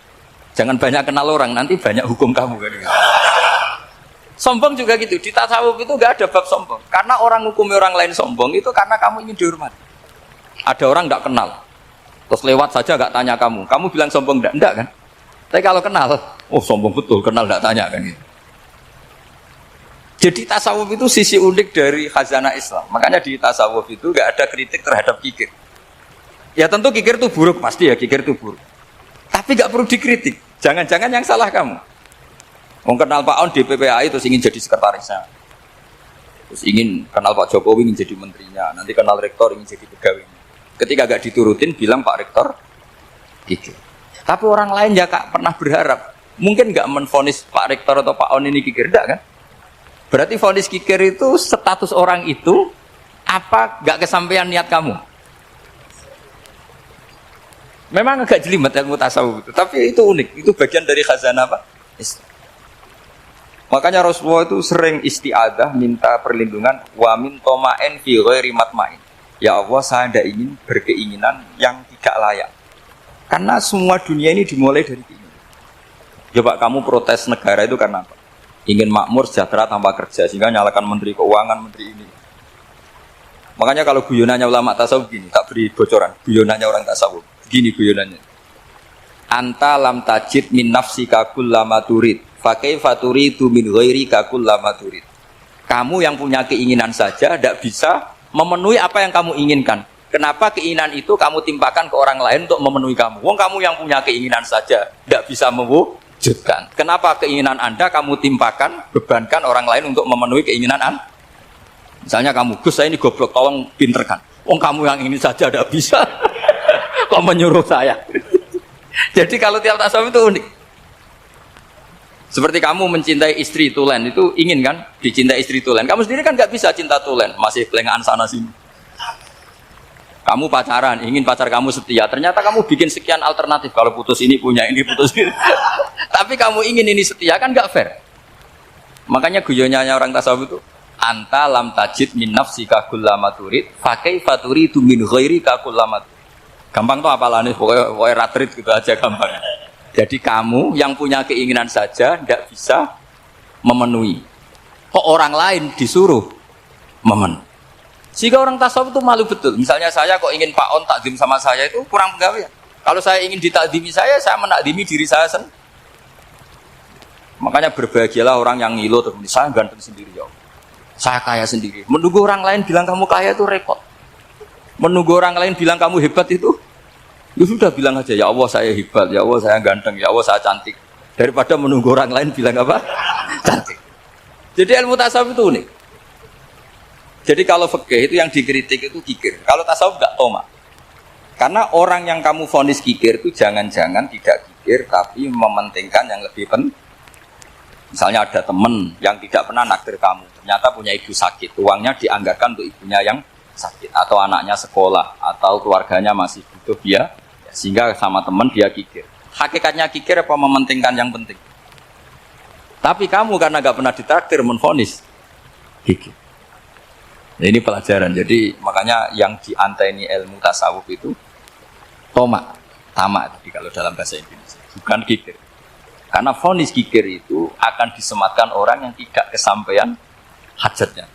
S2: jangan banyak kenal orang, nanti banyak hukum kamu kan. Sombong juga gitu, di tasawuf itu enggak ada bab sombong. Karena orang hukumi orang lain sombong itu karena kamu ingin dihormati. Ada orang enggak kenal, terus lewat saja enggak tanya kamu bilang sombong enggak kan? Tapi kalau kenal, oh sombong betul, kenal enggak tanya kan gitu. Jadi tasawuf itu sisi unik dari khazanah Islam. Makanya di tasawuf itu enggak ada kritik terhadap kikir. Ya tentu kikir itu buruk, pasti ya kikir itu buruk. Tapi nggak perlu dikritik. Jangan-jangan yang salah kamu. Mau kenal Pak On di PPAI terus ingin jadi sekretarisnya. Terus ingin kenal Pak Jokowi ingin jadi menterinya. Nanti kenal rektor ingin jadi pegawainya. Ketika nggak diturutin bilang Pak Rektor kikir. Tapi orang lain ya Kak pernah berharap. Mungkin nggak menvonis Pak Rektor atau Pak On ini kikir, enggak kan? Berarti vonis kikir itu status orang itu apa nggak kesampaian niat kamu? Memang agak jelimet ilmu tasawuf itu, tapi itu unik. Itu bagian dari khazanah apa? Islam. Makanya Rasulullah itu sering isti'adah, minta perlindungan wa min toma'in fi ghairi matma'in. Ya Allah, saya tidak ingin berkeinginan yang tidak layak. Karena semua dunia ini dimulai dari keinginan. Coba kamu protes negara itu karena apa? Ingin makmur, sejahtera tanpa kerja, sehingga nyalakan menteri keuangan, menteri ini. Makanya kalau guyonannya ulama tasawuf gini, tak beri bocoran. Guyonannya orang tasawuf, gini guyonannya. Anta lam tajid min nafsika kullama turid, fa kaifa turidu min ghairika kullama turid. Kamu yang punya keinginan saja tidak bisa memenuhi apa yang kamu inginkan. Kenapa keinginan itu kamu timpakan ke orang lain untuk memenuhi kamu? Wong kamu yang punya keinginan saja tidak bisa mewujudkan. Kenapa keinginan Anda kamu timpakan, bebankan orang lain untuk memenuhi keinginan Anda? Misalnya kamu, Gus saya ini goblok, tolong pinterkan. Wong kamu yang ini saja tidak bisa. Kok menyuruh saya? Jadi kalau tiap tasawuf itu unik. Seperti kamu mencintai istri tulen, itu ingin kan dicintai istri tulen. Kamu sendiri kan nggak bisa cinta tulen, masih pelengahan sana sini. Kamu pacaran, ingin pacar kamu setia. Ternyata kamu bikin sekian alternatif. Kalau putus ini punya ini, putus ini. Tapi kamu ingin ini setia kan nggak fair. Makanya guyonanya orang tasawuf itu, anta lam tajid min nafsika kullama turid, fa kaifa turidu min ghairika kullama turid. Gampang tuh apalane, pokoknya ratrit gitu aja gampang. Jadi kamu yang punya keinginan saja tidak bisa memenuhi. Kok orang lain disuruh memenuhi? Jika orang tasawuf itu malu betul. Misalnya saya kok ingin Pak On takdim sama saya itu kurang penggawean. Kalau saya ingin ditakdimi saya menakdimi diri saya sendiri. Makanya berbahagialah orang yang ngilu terus saya ganteng sendiri ya Allah. Saya kaya sendiri. Menunggu orang lain bilang kamu kaya itu repot. Menunggu orang lain bilang kamu hebat itu, ya sudah bilang aja, ya Allah saya hebat, ya Allah saya ganteng, ya Allah saya cantik. Daripada menunggu orang lain bilang apa? Cantik. Jadi ilmu tasawuf itu unik. Jadi kalau fikih itu yang dikritik itu kikir. Kalau tasawuf enggak toma. Karena orang yang kamu vonis kikir itu jangan-jangan tidak kikir, tapi mementingkan yang lebih penting. Misalnya ada teman yang tidak pernah naktir kamu, ternyata punya ibu sakit, uangnya dianggarkan untuk ibunya yang sakit, atau anaknya sekolah, atau keluarganya masih butuh dia, sehingga sama teman dia kikir. Hakikatnya kikir apa mementingkan yang penting? Tapi kamu karena gak pernah ditraktir menvonis kikir. Nah, ini pelajaran. Jadi makanya yang dianteni ilmu tasawuf itu toma, tamak tadi kalau dalam bahasa Indonesia, bukan kikir. Karena vonis kikir itu akan disematkan orang yang tidak kesampaian hajatnya.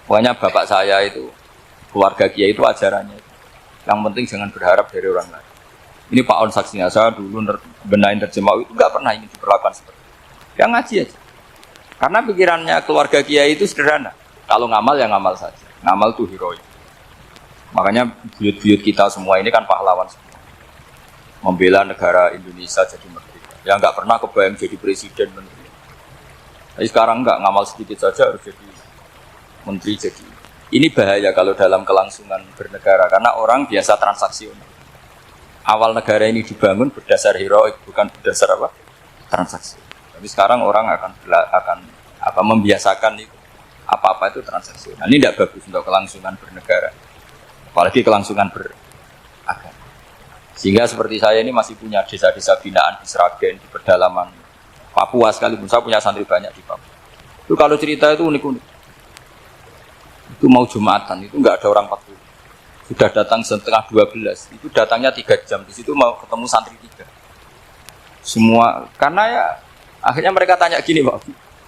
S2: Pokoknya bapak saya itu, keluarga kiai itu ajarannya. Yang penting jangan berharap dari orang lain. Ini Pak On saksinya, saya dulu benahin terjemah itu nggak pernah ingin diperlakukan seperti itu. Yang ngaji aja. Karena pikirannya keluarga kiai itu sederhana. Kalau ngamal ya ngamal saja. Ngamal itu heroik. Makanya buyut-buyut kita semua ini kan pahlawan semua. Membela negara Indonesia jadi merdeka. Yang nggak pernah kebayang jadi presiden menteri. Tapi sekarang nggak, ngamal sedikit saja harus jadi menteri jadi. Ini bahaya kalau dalam kelangsungan bernegara karena orang biasa transaksional. Awal negara ini dibangun berdasar heroik, bukan berdasar apa? Transaksi. Tapi sekarang orang akan membiasakan itu. Apa-apa itu transaksional. Ini tidak bagus untuk kelangsungan bernegara. Apalagi kelangsungan beragama. Sehingga seperti saya ini masih punya desa-desa binaan di Sragen, di pedalaman Papua sekalipun. Saya punya santri banyak di Papua. Itu kalau cerita itu unik-unik. Itu mau Jumatan, itu nggak ada orang 40. Sudah datang setengah 12, itu datangnya 3 jam. Di situ mau ketemu santri 3. Semua, karena ya akhirnya mereka tanya gini Pak.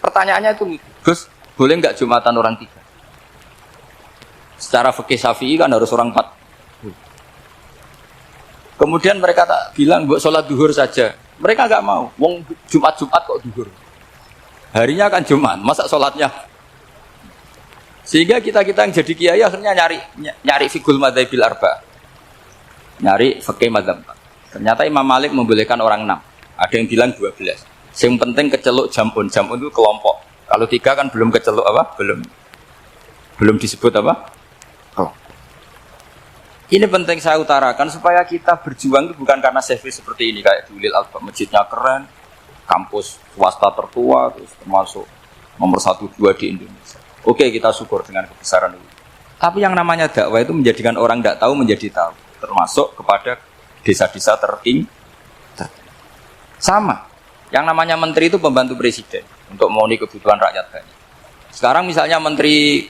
S2: Pertanyaannya itu, Gus, boleh nggak Jumatan orang 3? Secara fikih Syafi'i kan harus orang 4. Kemudian mereka tak bilang buat sholat duhur saja. Mereka nggak mau. Wong Jumat-Jumat kok duhur. Harinya kan Jumat, masa sholatnya? Sehingga kita yang jadi kiai akhirnya nyari fikul madzhabil arba. Nyari fikih madzhab. Ternyata Imam Malik membolehkan orang 6. Ada yang bilang 12. Yang penting keceluk jamun. Jamun itu kelompok. Kalau 3 kan belum keceluk apa? Belum disebut apa? Oh. Ini penting saya utarakan supaya kita berjuang itu bukan karena service seperti ini kayak di Ulil Albab, masjidnya keren, kampus swasta tertua, terus termasuk nomor 1, 2 di Indonesia. Oke, kita syukur dengan kebesaran itu. Tapi yang namanya dakwah itu menjadikan orang tidak tahu menjadi tahu, termasuk kepada desa-desa sama. Yang namanya menteri itu pembantu presiden untuk memenuhi kebutuhan rakyat banyak. Sekarang misalnya menteri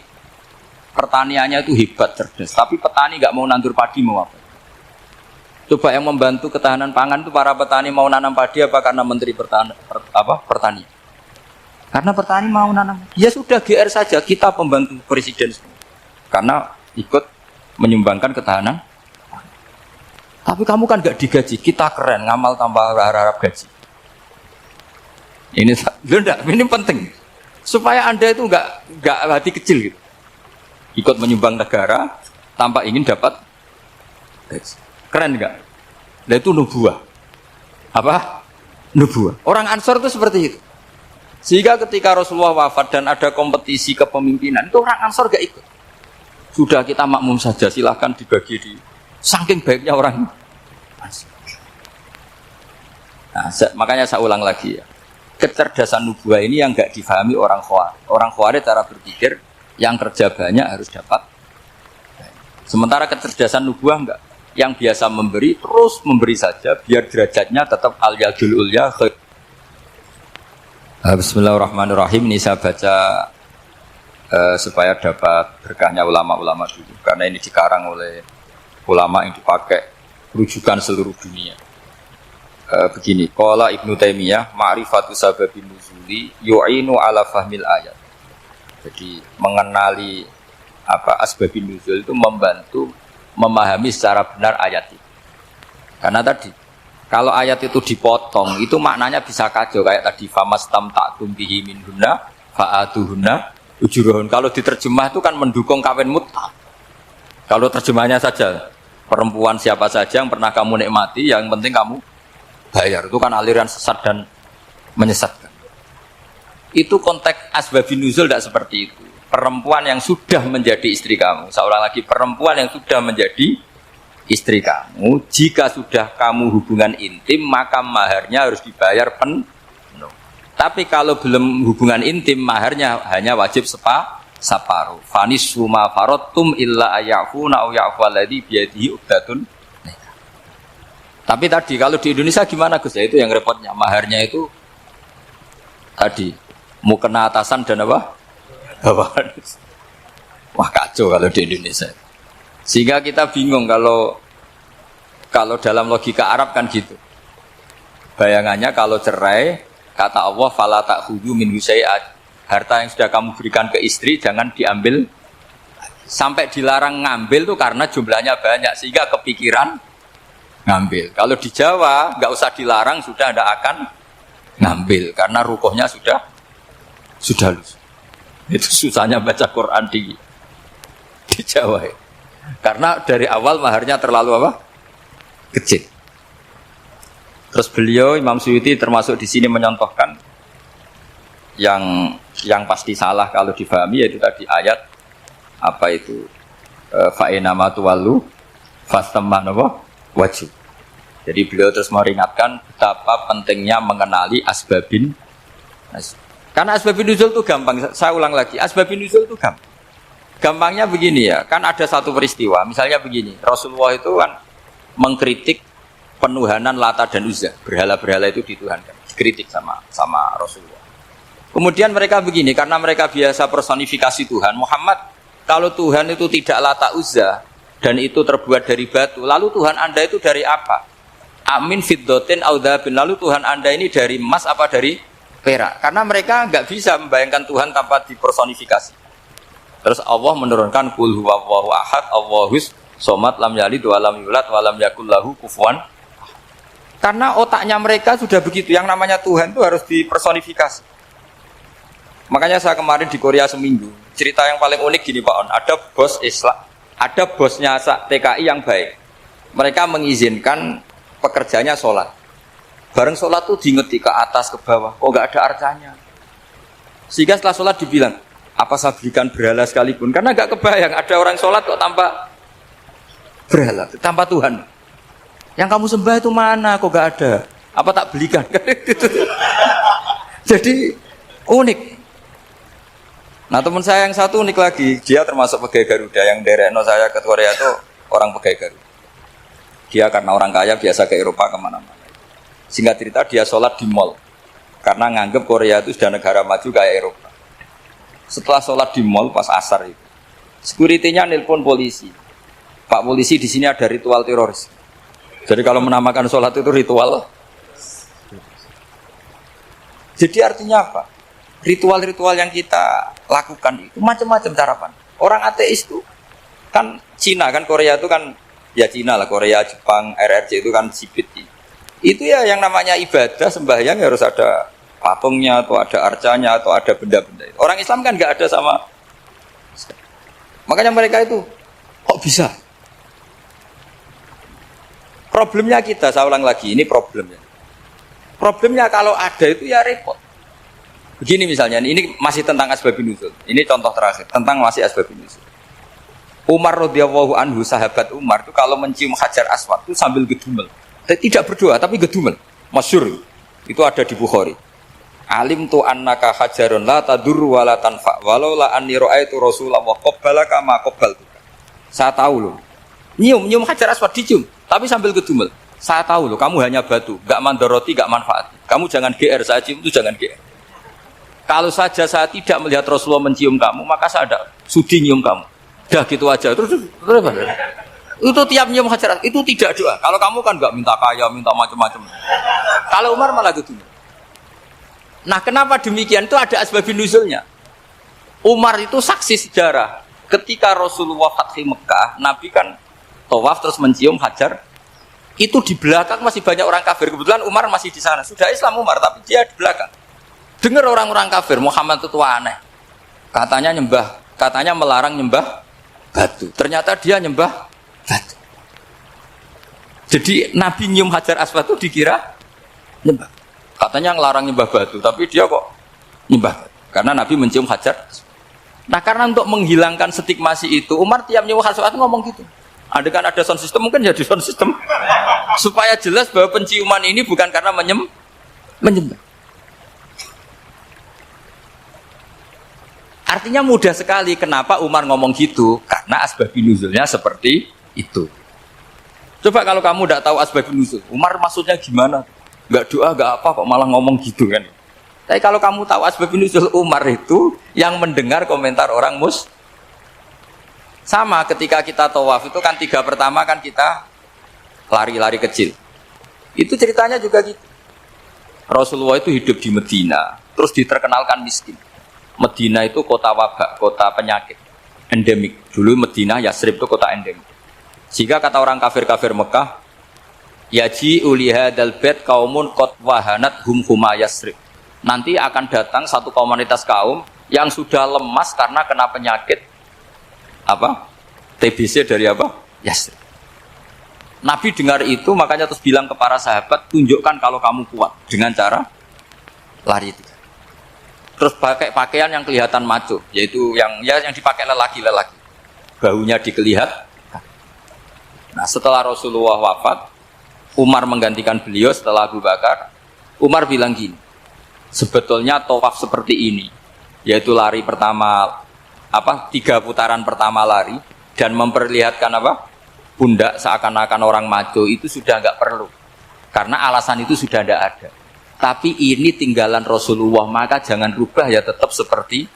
S2: pertaniannya itu hebat, cerdas, tapi petani nggak mau nandur padi mau apa? Coba yang membantu ketahanan pangan itu para petani mau nanam padi apa karena menteri pertanian? Karena petani mau nanam. Ya sudah GR saja, kita pembantu presiden semua. Karena ikut menyumbangkan ketahanan. Tapi kamu kan nggak digaji, kita keren, ngamal tambah harap gaji. Ini penting supaya Anda itu nggak hati kecil gitu. Ikut menyumbang negara tanpa ingin dapat gaji. Keren nggak? Nah itu nubuah. Apa? Nubuah. Orang Ansor itu seperti itu. Sehingga ketika Rasulullah wafat dan ada kompetisi kepemimpinan, itu orang Ansor gak ikut. Sudah kita makmum saja, silahkan dibagi di. Saking baiknya orang Ansor. Nah, makanya saya ulang lagi ya. Kecerdasan nubuah ini yang gak difahami orang Khawarij. Orang Khawarij cara berpikir yang kerja banyak harus dapat. Sementara kecerdasan nubuah enggak. Yang biasa memberi terus memberi saja biar derajatnya tetap al-yadul ulya. Bismillahirrahmanirrahim. Ini saya baca supaya dapat berkahnya ulama-ulama dulu karena ini dikarang oleh ulama yang dipakai rujukan seluruh dunia. Begini, qala Ibnu Taimiyah ma'rifatu sababin nuzuli yu'inu ala fahmil ayat. Jadi mengenali asbabin nuzul itu membantu memahami secara benar ayat itu. Karena tadi kalau ayat itu dipotong itu maknanya bisa kacau kayak tadi famastam ta'tum bihi minhunna fa'atuhunna ujurahun. Kalau diterjemah itu kan mendukung kawin mutlak. Kalau terjemahnya saja perempuan siapa saja yang pernah kamu nikmati yang penting kamu bayar, itu kan aliran sesat dan menyesatkan. Itu konteks asbabun nuzul tidak seperti itu. Perempuan yang sudah menjadi istri kamu, seorang lagi perempuan yang sudah menjadi istri kamu, jika sudah kamu hubungan intim maka maharnya harus dibayar penuh. Tapi kalau belum hubungan intim maharnya hanya wajib separuh. Fanis suma farotum illa ayafuna au ya'falladhi biyadihi uqdatun. Tapi tadi kalau di Indonesia gimana Gus? Ya itu yang repotnya. Maharnya itu tadi mukena atasan dan apa? Bawahan. Wah kacau kalau di Indonesia. Sehingga kita bingung kalau dalam logika Arab kan gitu. Bayangannya kalau cerai kata Allah fala ta'khudhu minhu syai'an. Harta yang sudah kamu berikan ke istri jangan diambil. Sampai dilarang ngambil tuh karena jumlahnya banyak sehingga kepikiran ngambil. Kalau di Jawa nggak usah dilarang sudah tidak akan ngambil karena rukuhnya sudah lusuh. Itu susahnya baca Quran di Jawa ya. Karena dari awal maharnya terlalu apa? Kecil. Terus beliau Imam Suyuti termasuk di sini menyontohkan yang pasti salah kalau difahami yaitu tadi ayat apa itu fa'inama tuwallu fastaman apa? Wajib. Jadi beliau terus meringatkan betapa pentingnya mengenali asbabin. Karena asbabin nuzul itu gampang. Saya ulang lagi, asbabin nuzul itu gampang. Gampangnya begini ya, kan ada satu peristiwa. Misalnya begini, Rasulullah itu kan mengkritik penuhanan Lata dan Uzza. Berhala-berhala itu dituhankan, dikritik sama Rasulullah. Kemudian mereka begini, karena mereka biasa personifikasi Tuhan. Muhammad, kalau Tuhan itu tidak Lata Uzza dan itu terbuat dari batu, lalu Tuhan Anda itu dari apa? Amin fiddotin audhabin, lalu Tuhan Anda ini dari emas apa dari perak? Karena mereka nggak bisa membayangkan Tuhan tanpa dipersonifikasi. Terus Allah menurunkan qul huwallahu ahad, Allahus somad, lam yalid wa lam yulad wa lam yakul lahu kufuwan. Karena otaknya mereka sudah begitu, yang namanya Tuhan itu harus dipersonifikasi. Makanya saya kemarin di Korea seminggu, cerita yang paling unik gini Pak On, ada bos Islam, ada bosnya TKI yang baik. Mereka mengizinkan pekerjanya sholat. Bareng sholat tuh diingetin ke atas ke bawah, kok nggak ada arcanya. Sehingga setelah sholat dibilang, apa saya berikan berhala sekalipun? Karena nggak kebayang ada orang sholat kok tanpa berhala, tanpa Tuhan. Yang kamu sembah itu mana? Kok nggak ada? Apa tak belikan? Jadi unik. Nah teman saya yang satu unik lagi, dia termasuk pegawai Garuda yang derekno saya ke Korea itu orang pegawai Garuda. Dia karena orang kaya biasa ke Eropa kemana-mana. Singkat cerita dia sholat di mall karena nganggep Korea itu sudah negara maju kayak Eropa. Setelah sholat di mall pas asar itu, security-nya nelpon polisi. Pak polisi, di sini ada ritual teroris. Jadi kalau menamakan sholat itu ritual. Jadi artinya apa? Ritual-ritual yang kita lakukan itu macam-macam cara pandang. Orang ateis itu kan Cina kan, Korea itu kan ya Cina lah, Korea, Jepang, RRC itu kan sipit. Itu ya yang namanya ibadah sembahyang harus ada patungnya atau ada arcanya atau ada benda-benda. Orang Islam kan nggak ada sama. Makanya mereka itu kok bisa? Problemnya kita, saya ulang lagi, ini problemnya. Problemnya kalau ada itu ya repot. Begini misalnya, ini masih tentang asbabun nuzul. Ini contoh terakhir tentang masih asbabun nuzul. Umar radhiyallahu anhu, sahabat Umar itu kalau mencium Hajar Aswad itu sambil gedumel. Tidak berdoa tapi gedumel. Masyhur. Itu ada di Bukhari. Alim tu annaka hajarun la tadur wa la tanfa walau la anni ra'aitu Rasulullah qabbalaka ma qabbaltu. Saya tahu loh. Nyium Hajar Aswad dicium tapi sambil gedumel. Saya tahu loh, kamu hanya batu, enggak mandoroti, enggak manfaat. Kamu jangan GR, saya cium itu jangan GR. Kalau saja saya tidak melihat Rasulullah mencium kamu, maka saya ada sudi nyium kamu. Dah gitu aja. Terus itu tiap nyium Hajar itu tidak doa. Kalau kamu kan enggak minta kaya, minta macam-macam. Kalau Umar malah gitu. Nah, kenapa demikian? Itu ada asbabun nuzulnya. Umar itu saksi sejarah. Ketika Rasulullah Fathi Mekah, Nabi kan tawaf terus mencium Hajar. Itu di belakang masih banyak orang kafir. Kebetulan Umar masih di sana. Sudah Islam Umar, tapi dia di belakang. Dengar orang-orang kafir, Muhammad itu aneh. Katanya melarang nyembah batu. Ternyata dia nyembah batu. Jadi Nabi nyium Hajar Aswad itu dikira nyembah. Katanya ngelarang nyembah batu, tapi dia kok nyembah batu. Karena Nabi mencium Hajar. Nah, karena untuk menghilangkan stigmasi itu, Umar tiap nyium Hajar Aswad ngomong gitu. Ada kan ada sound system, mungkin jadi sound system. Supaya jelas bahwa penciuman ini bukan karena menyembah. Artinya mudah sekali kenapa Umar ngomong gitu, karena asbabun nuzulnya seperti itu. Coba kalau kamu tidak tahu asbabun nuzul, Umar maksudnya gimana? Enggak doa, enggak apa kok malah ngomong gitu kan. Tapi kalau kamu tahu asbabun nuzul Umar itu yang mendengar komentar orang sama ketika kita tawaf itu kan 3 pertama kan kita lari-lari kecil. Itu ceritanya juga gitu. Rasulullah itu hidup di Medina, terus diterkenalkan miskin. Medina itu kota wabak, kota penyakit, endemik. Dulu Medina, Yasrib itu kota endemik. Jika kata orang kafir-kafir Mekah, yaji ulihadal bait kaumun qad wahanat huma Yasrib. Nanti akan datang satu komunitas kaum yang sudah lemas karena kena penyakit apa? TBC dari apa? Yasrib. Nabi dengar itu makanya terus bilang ke para sahabat, tunjukkan kalau kamu kuat dengan cara lari itu. Terus pakai pakaian yang kelihatan maco, yaitu yang dipakai lelaki. Bahunya dikelihat. Nah, setelah Rasulullah wafat, Umar menggantikan beliau setelah Abu Bakar. Umar bilang gini, sebetulnya tawaf seperti ini, yaitu lari pertama 3 putaran pertama lari dan memperlihatkan pundak seakan-akan orang maco itu sudah enggak perlu. Karena alasan itu sudah tidak ada. Tapi ini tinggalan Rasulullah, maka jangan rubah ya tetap seperti.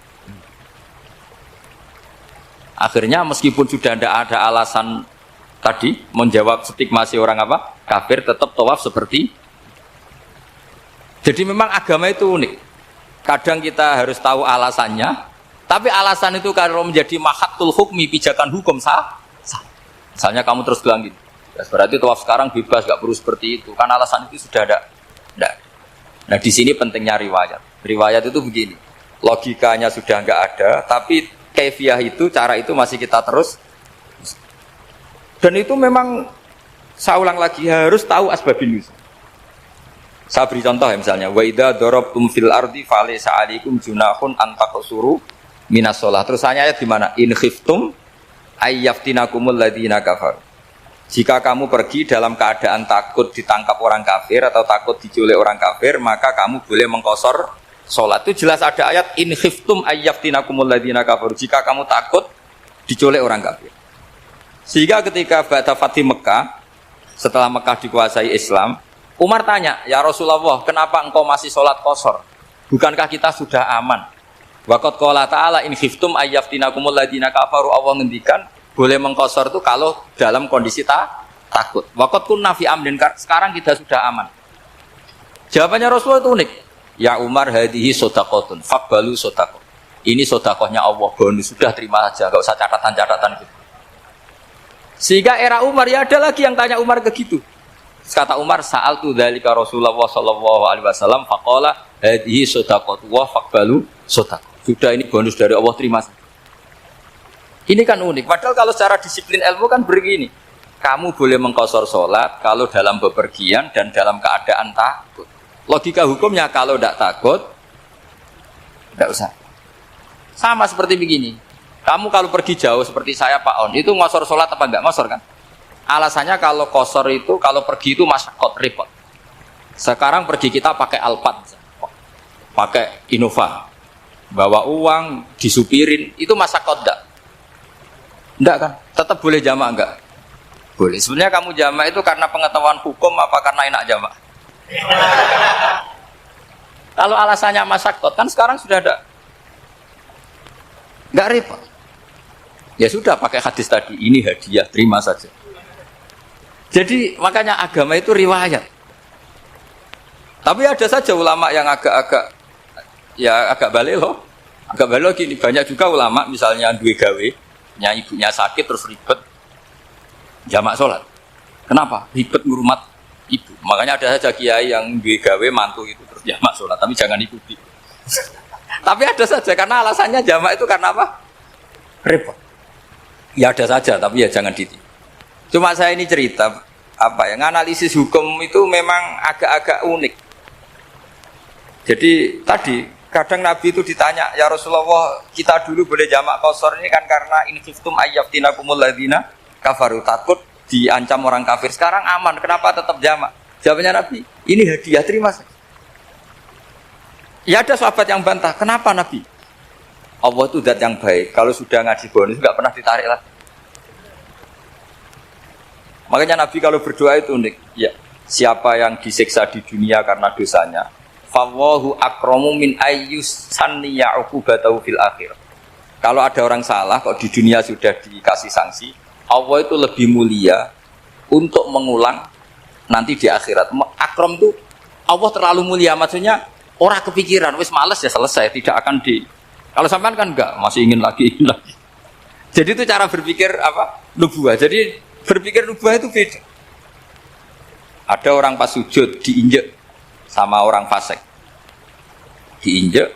S2: Akhirnya meskipun sudah tidak ada alasan tadi menjawab stigmasi orang kafir, tetap tawaf seperti. Jadi memang agama itu unik. Kadang kita harus tahu alasannya, tapi alasan itu kalau menjadi mahatul hukmi, pijakan hukum sah. Misalnya kamu terus bilang gitu, ya berarti tawaf sekarang bebas, gak perlu seperti itu. Kan alasan itu sudah ada. Nah di sini pentingnya riwayat. Riwayat itu begini, logikanya sudah nggak ada, tapi kaifiah itu, cara itu masih kita terus. Dan itu memang saya ulang lagi harus tahu asbabun nuzul. Saya beri contoh ya misalnya, wa idza darabtum fil ardi falaysa 'alaikum junahun an taqsuru minas shalah. Terus ayat di mana? In khiftum ayyaftinakumul ladzina kafaru. Jika kamu pergi dalam keadaan takut ditangkap orang kafir atau takut diculik orang kafir, maka kamu boleh mengqasar salat. Itu jelas ada ayat in khiftum ayyaftinakumul ladzina kafaru. Jika kamu takut diculik orang kafir. Sehingga ketika ba'da Fathi Mekah, setelah Mekah dikuasai Islam, Umar tanya, ya Rasulullah, kenapa engkau masih sholat qashar? Bukankah kita sudah aman? Waqad qala ta'ala in khiftum ayyaftinakumul ladina kafaru, Allah ngendikan boleh mengqashar itu kalau dalam kondisi takut. Waqad kunna fi amrin, sekarang kita sudah aman. Jawabannya Rasulullah itu unik. Ya Umar, hadihi sodaqotun faqbalu sodaqot. Ini sodakohnya Allah, bonus, sudah terima saja, enggak usah catatan-catatan gitu. Sehingga era Umar ya ada lagi yang tanya Umar ke gitu. Kata Umar, sa'altu dzalika Rasulullah sallallahu alaihi wasallam faqala hadhihi shadaqatu wa faqbalu shadaqah. Sudah ini bonus dari Allah, terima saja. Ini kan unik. Padahal kalau secara disiplin ilmu kan begini. Kamu boleh mengqashar salat kalau dalam bepergian dan dalam keadaan takut. Logika hukumnya kalau tidak takut tidak usah. Sama seperti begini. Kamu kalau pergi jauh seperti saya Pak On, itu ngosor sholat apa enggak? Ngosor kan? Alasannya kalau kosor itu, kalau pergi itu masyakot, repot. Sekarang pergi kita pakai Alphard, pakai Innova, bawa uang, disupirin, itu masyakot enggak? Enggak kan? Tetap boleh jamak enggak? Boleh. Sebenarnya kamu jamak itu karena pengetahuan hukum apa karena enak jamak? Kalau alasannya masyakot, kan sekarang sudah ada. Enggak repot. Ya sudah pakai hadis tadi, ini hadiah, terima saja. Jadi makanya agama itu riwayat. Tapi ada saja ulama yang agak balik loh. Agak balik loh gini, banyak juga ulama misalnya duwe gawe, ibunya sakit terus ribet jamak sholat. Kenapa? Ribet ngurmat ibu. Makanya ada saja kiai yang duwe gawe mantu itu terus jamak sholat, tapi jangan ikuti. Tapi ada saja karena alasannya jamak itu karena apa? Repot. Ya ada saja, tapi ya jangan ditiru. Cuma saya ini cerita analisis hukum itu memang agak-agak unik. Jadi tadi kadang Nabi itu ditanya, ya Rasulullah, kita dulu boleh jamak qashar ini kan karena in khiftum ayyaftinakumul ladzina kafaru, takut diancam orang kafir. Sekarang aman, kenapa tetap jamak? Jawabannya Nabi, ini hadiah, terima saja. Ya ada sahabat yang bantah, kenapa Nabi? Allah itu zat yang baik, kalau sudah ngaji bonus nggak pernah ditarik lagi. Makanya Nabi kalau berdoa itu unik. Ya, siapa yang disiksa di dunia karena dosanya, fawwahu akramu min ayyus sanniya uqubatahu fil akhir. Kalau ada orang salah kok di dunia sudah dikasih sanksi, Allah itu lebih mulia untuk mengulang nanti di akhirat. Akram itu Allah terlalu mulia, maksudnya orang kepikiran wis males ya selesai, tidak akan di. Kalau sampean kan enggak, masih ingin lagi. Jadi itu cara berpikir nubuah. Jadi berpikir nubuah itu beda. Ada orang pas sujud diinjek sama orang fasik, diinjek,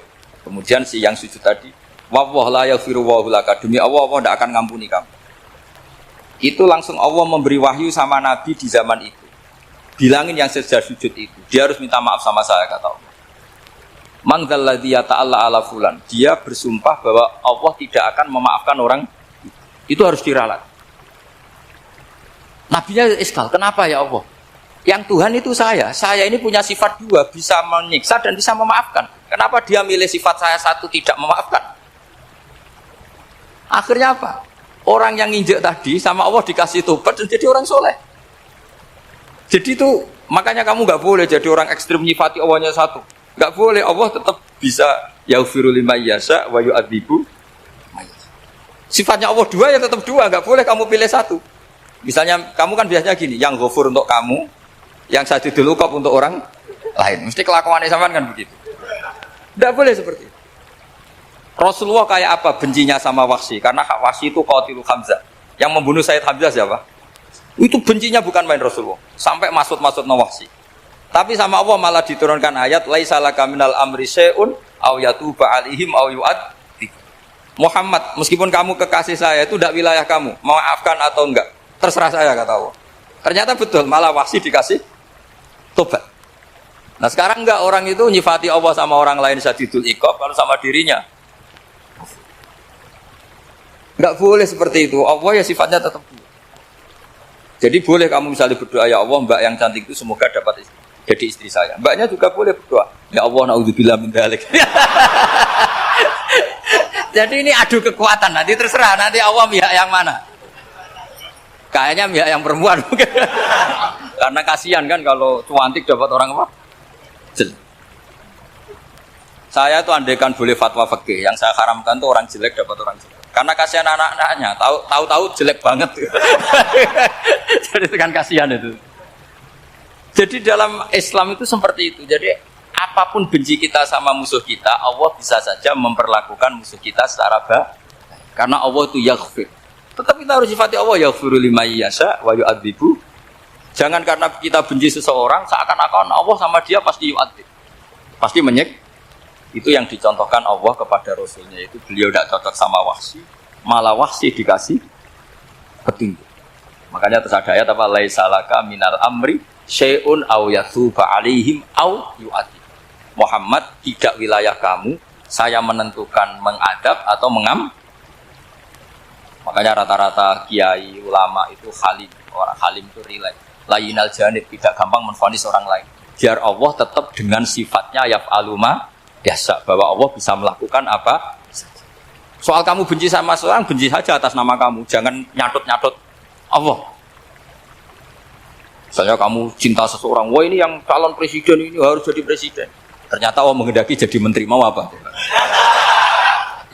S2: kemudian si yang sujud tadi, wawah la yaghfiru wallahu laka, demi Allah tidak akan ngampuni kamu. Itu langsung Allah memberi wahyu sama Nabi di zaman itu. Bilangin yang sedang sujud itu, dia harus minta maaf sama saya, kata Allah. Man dzalladzi yata'alla ala fulan, dia bersumpah bahwa Allah tidak akan memaafkan orang itu harus diralat. Nabinya iskal, kenapa ya Allah? Yang Tuhan itu saya ini punya sifat dua, bisa menyiksa dan bisa memaafkan. Kenapa dia milih sifat saya satu tidak memaafkan? Akhirnya apa? Orang yang nginjek tadi sama Allah dikasih tobat dan jadi orang soleh. Jadi itu makanya kamu nggak boleh jadi orang ekstrim nyifati Allahnya satu. Nggak boleh, Allah tetap bisa yaghfiru liman yasha wa yu'adzibu. Sifatnya Allah dua ya tetap dua, nggak boleh kamu pilih satu. Misalnya kamu kan biasanya gini, yang ghafur untuk kamu, yang sadidul uqab untuk orang lain. Mesti kelakuannya sampean kan begitu. Tidak boleh seperti itu. Rasulullah kayak apa bencinya sama Wahsy? Karena Wahsy itu qatilul Hamzah. Yang membunuh Sayyid Hamzah siapa? Itu bencinya bukan main Rasulullah. Sampai maksud-maksud Wahsy. Tapi sama Allah malah diturunkan ayat laisa laka minal amri syai'un aw yatuba alaihim aw yu'adzib. Muhammad, meskipun kamu kekasih saya itu tidak wilayah kamu, maafkan atau enggak, terserah saya, kata Allah. Ternyata betul, malah Wahsy dikasih tobat. Nah sekarang enggak, orang itu nyifati Allah sama orang lain syadidul iqab, kalau sama dirinya enggak boleh seperti itu. Allah ya sifatnya tetap. Jadi boleh kamu misalnya berdoa, ya Allah mbak yang cantik itu semoga dapat jadi istri saya. Mbaknya juga boleh berdoa, ya Allah naudzubillah min dzalik. Jadi ini adu kekuatan, nanti terserah nanti Allah pihak yang mana. Kayaknya Mia yang perempuan mungkin. Karena kasihan kan kalau cantik dapat orang apa? Jelek. Saya tuh andaikan boleh fatwa fikih, yang saya haramkan tuh orang jelek dapat orang jelek. Karena kasihan anak-anaknya, tahu-tahu jelek banget. Jadi kan kasihan itu. Jadi dalam Islam itu seperti itu. Jadi apapun benci kita sama musuh kita, Allah bisa saja memperlakukan musuh kita secara baik. Karena Allah itu yaghfir. Tetap kita harus sifati Allah yaghfiru liman yasha wa yu'adzibu. Jangan karena kita benci seseorang seakan-akan Allah sama dia pasti yu'adzib. Pasti menyek. Itu yang dicontohkan Allah kepada Rasulnya, itu beliau tidak cocok sama Wahsy, malah Wahsy dikasih petunjuk. Makanya terus ada ayat apa, laisa laka minal amri syai'un aw yatuba alaihim aw yu'adzib. Muhammad, tidak wilayah kamu, saya menentukan mengadab atau mengam. Makanya rata-rata kiai ulama itu halim, orang halim itu rileks, layinal janib, tidak gampang menvonis orang lain. Biar Allah tetap dengan sifatnya yaf'alu ma yasha, bahwa Allah bisa melakukan apa. Soal kamu benci sama seorang, benci saja atas nama kamu, jangan nyatut-nyatut Allah. Misalnya kamu cinta seseorang, wah ini yang calon presiden ini harus jadi presiden. Ternyata Allah menghendaki jadi menteri, mau apa?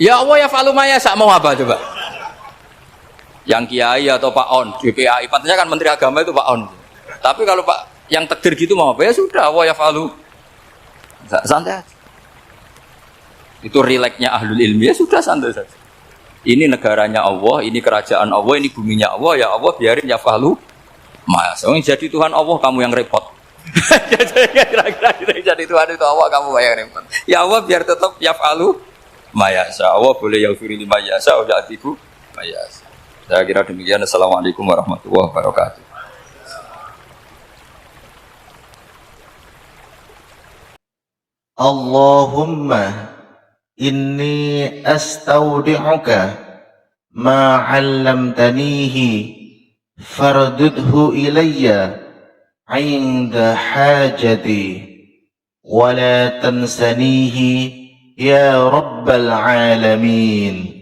S2: Ya Allah ya falu maya, mau apa coba? Yang kiai atau Pak On, DPAI, patutnya kan menteri agama itu Pak On. Tapi kalau Pak yang takdir gitu mau apa? Ya sudah, Allah ya falu. Santai aja. Itu rileksnya ahlul ilmi, ya sudah santai saja. Ini negaranya Allah, ini kerajaan Allah, ini buminya Allah, ya Allah biarin ya falu. Mas, jadi Tuhan Allah kamu yang repot. Kira-kira jadi Tuhan itu Allah kamu yang repot. Ya Allah biar tetap ya falu. Mayasa Allah boleh yaghfir liman yasha wa ya'tibu mayasa. Saya kira demikian. Assalamualaikum warahmatullahi wabarakatuh.
S1: Allahumma inni astaudi'uka ma 'allamtanihi fardudhu ilayya 'inda hajati wa la tansanihi ya rabbal alamin.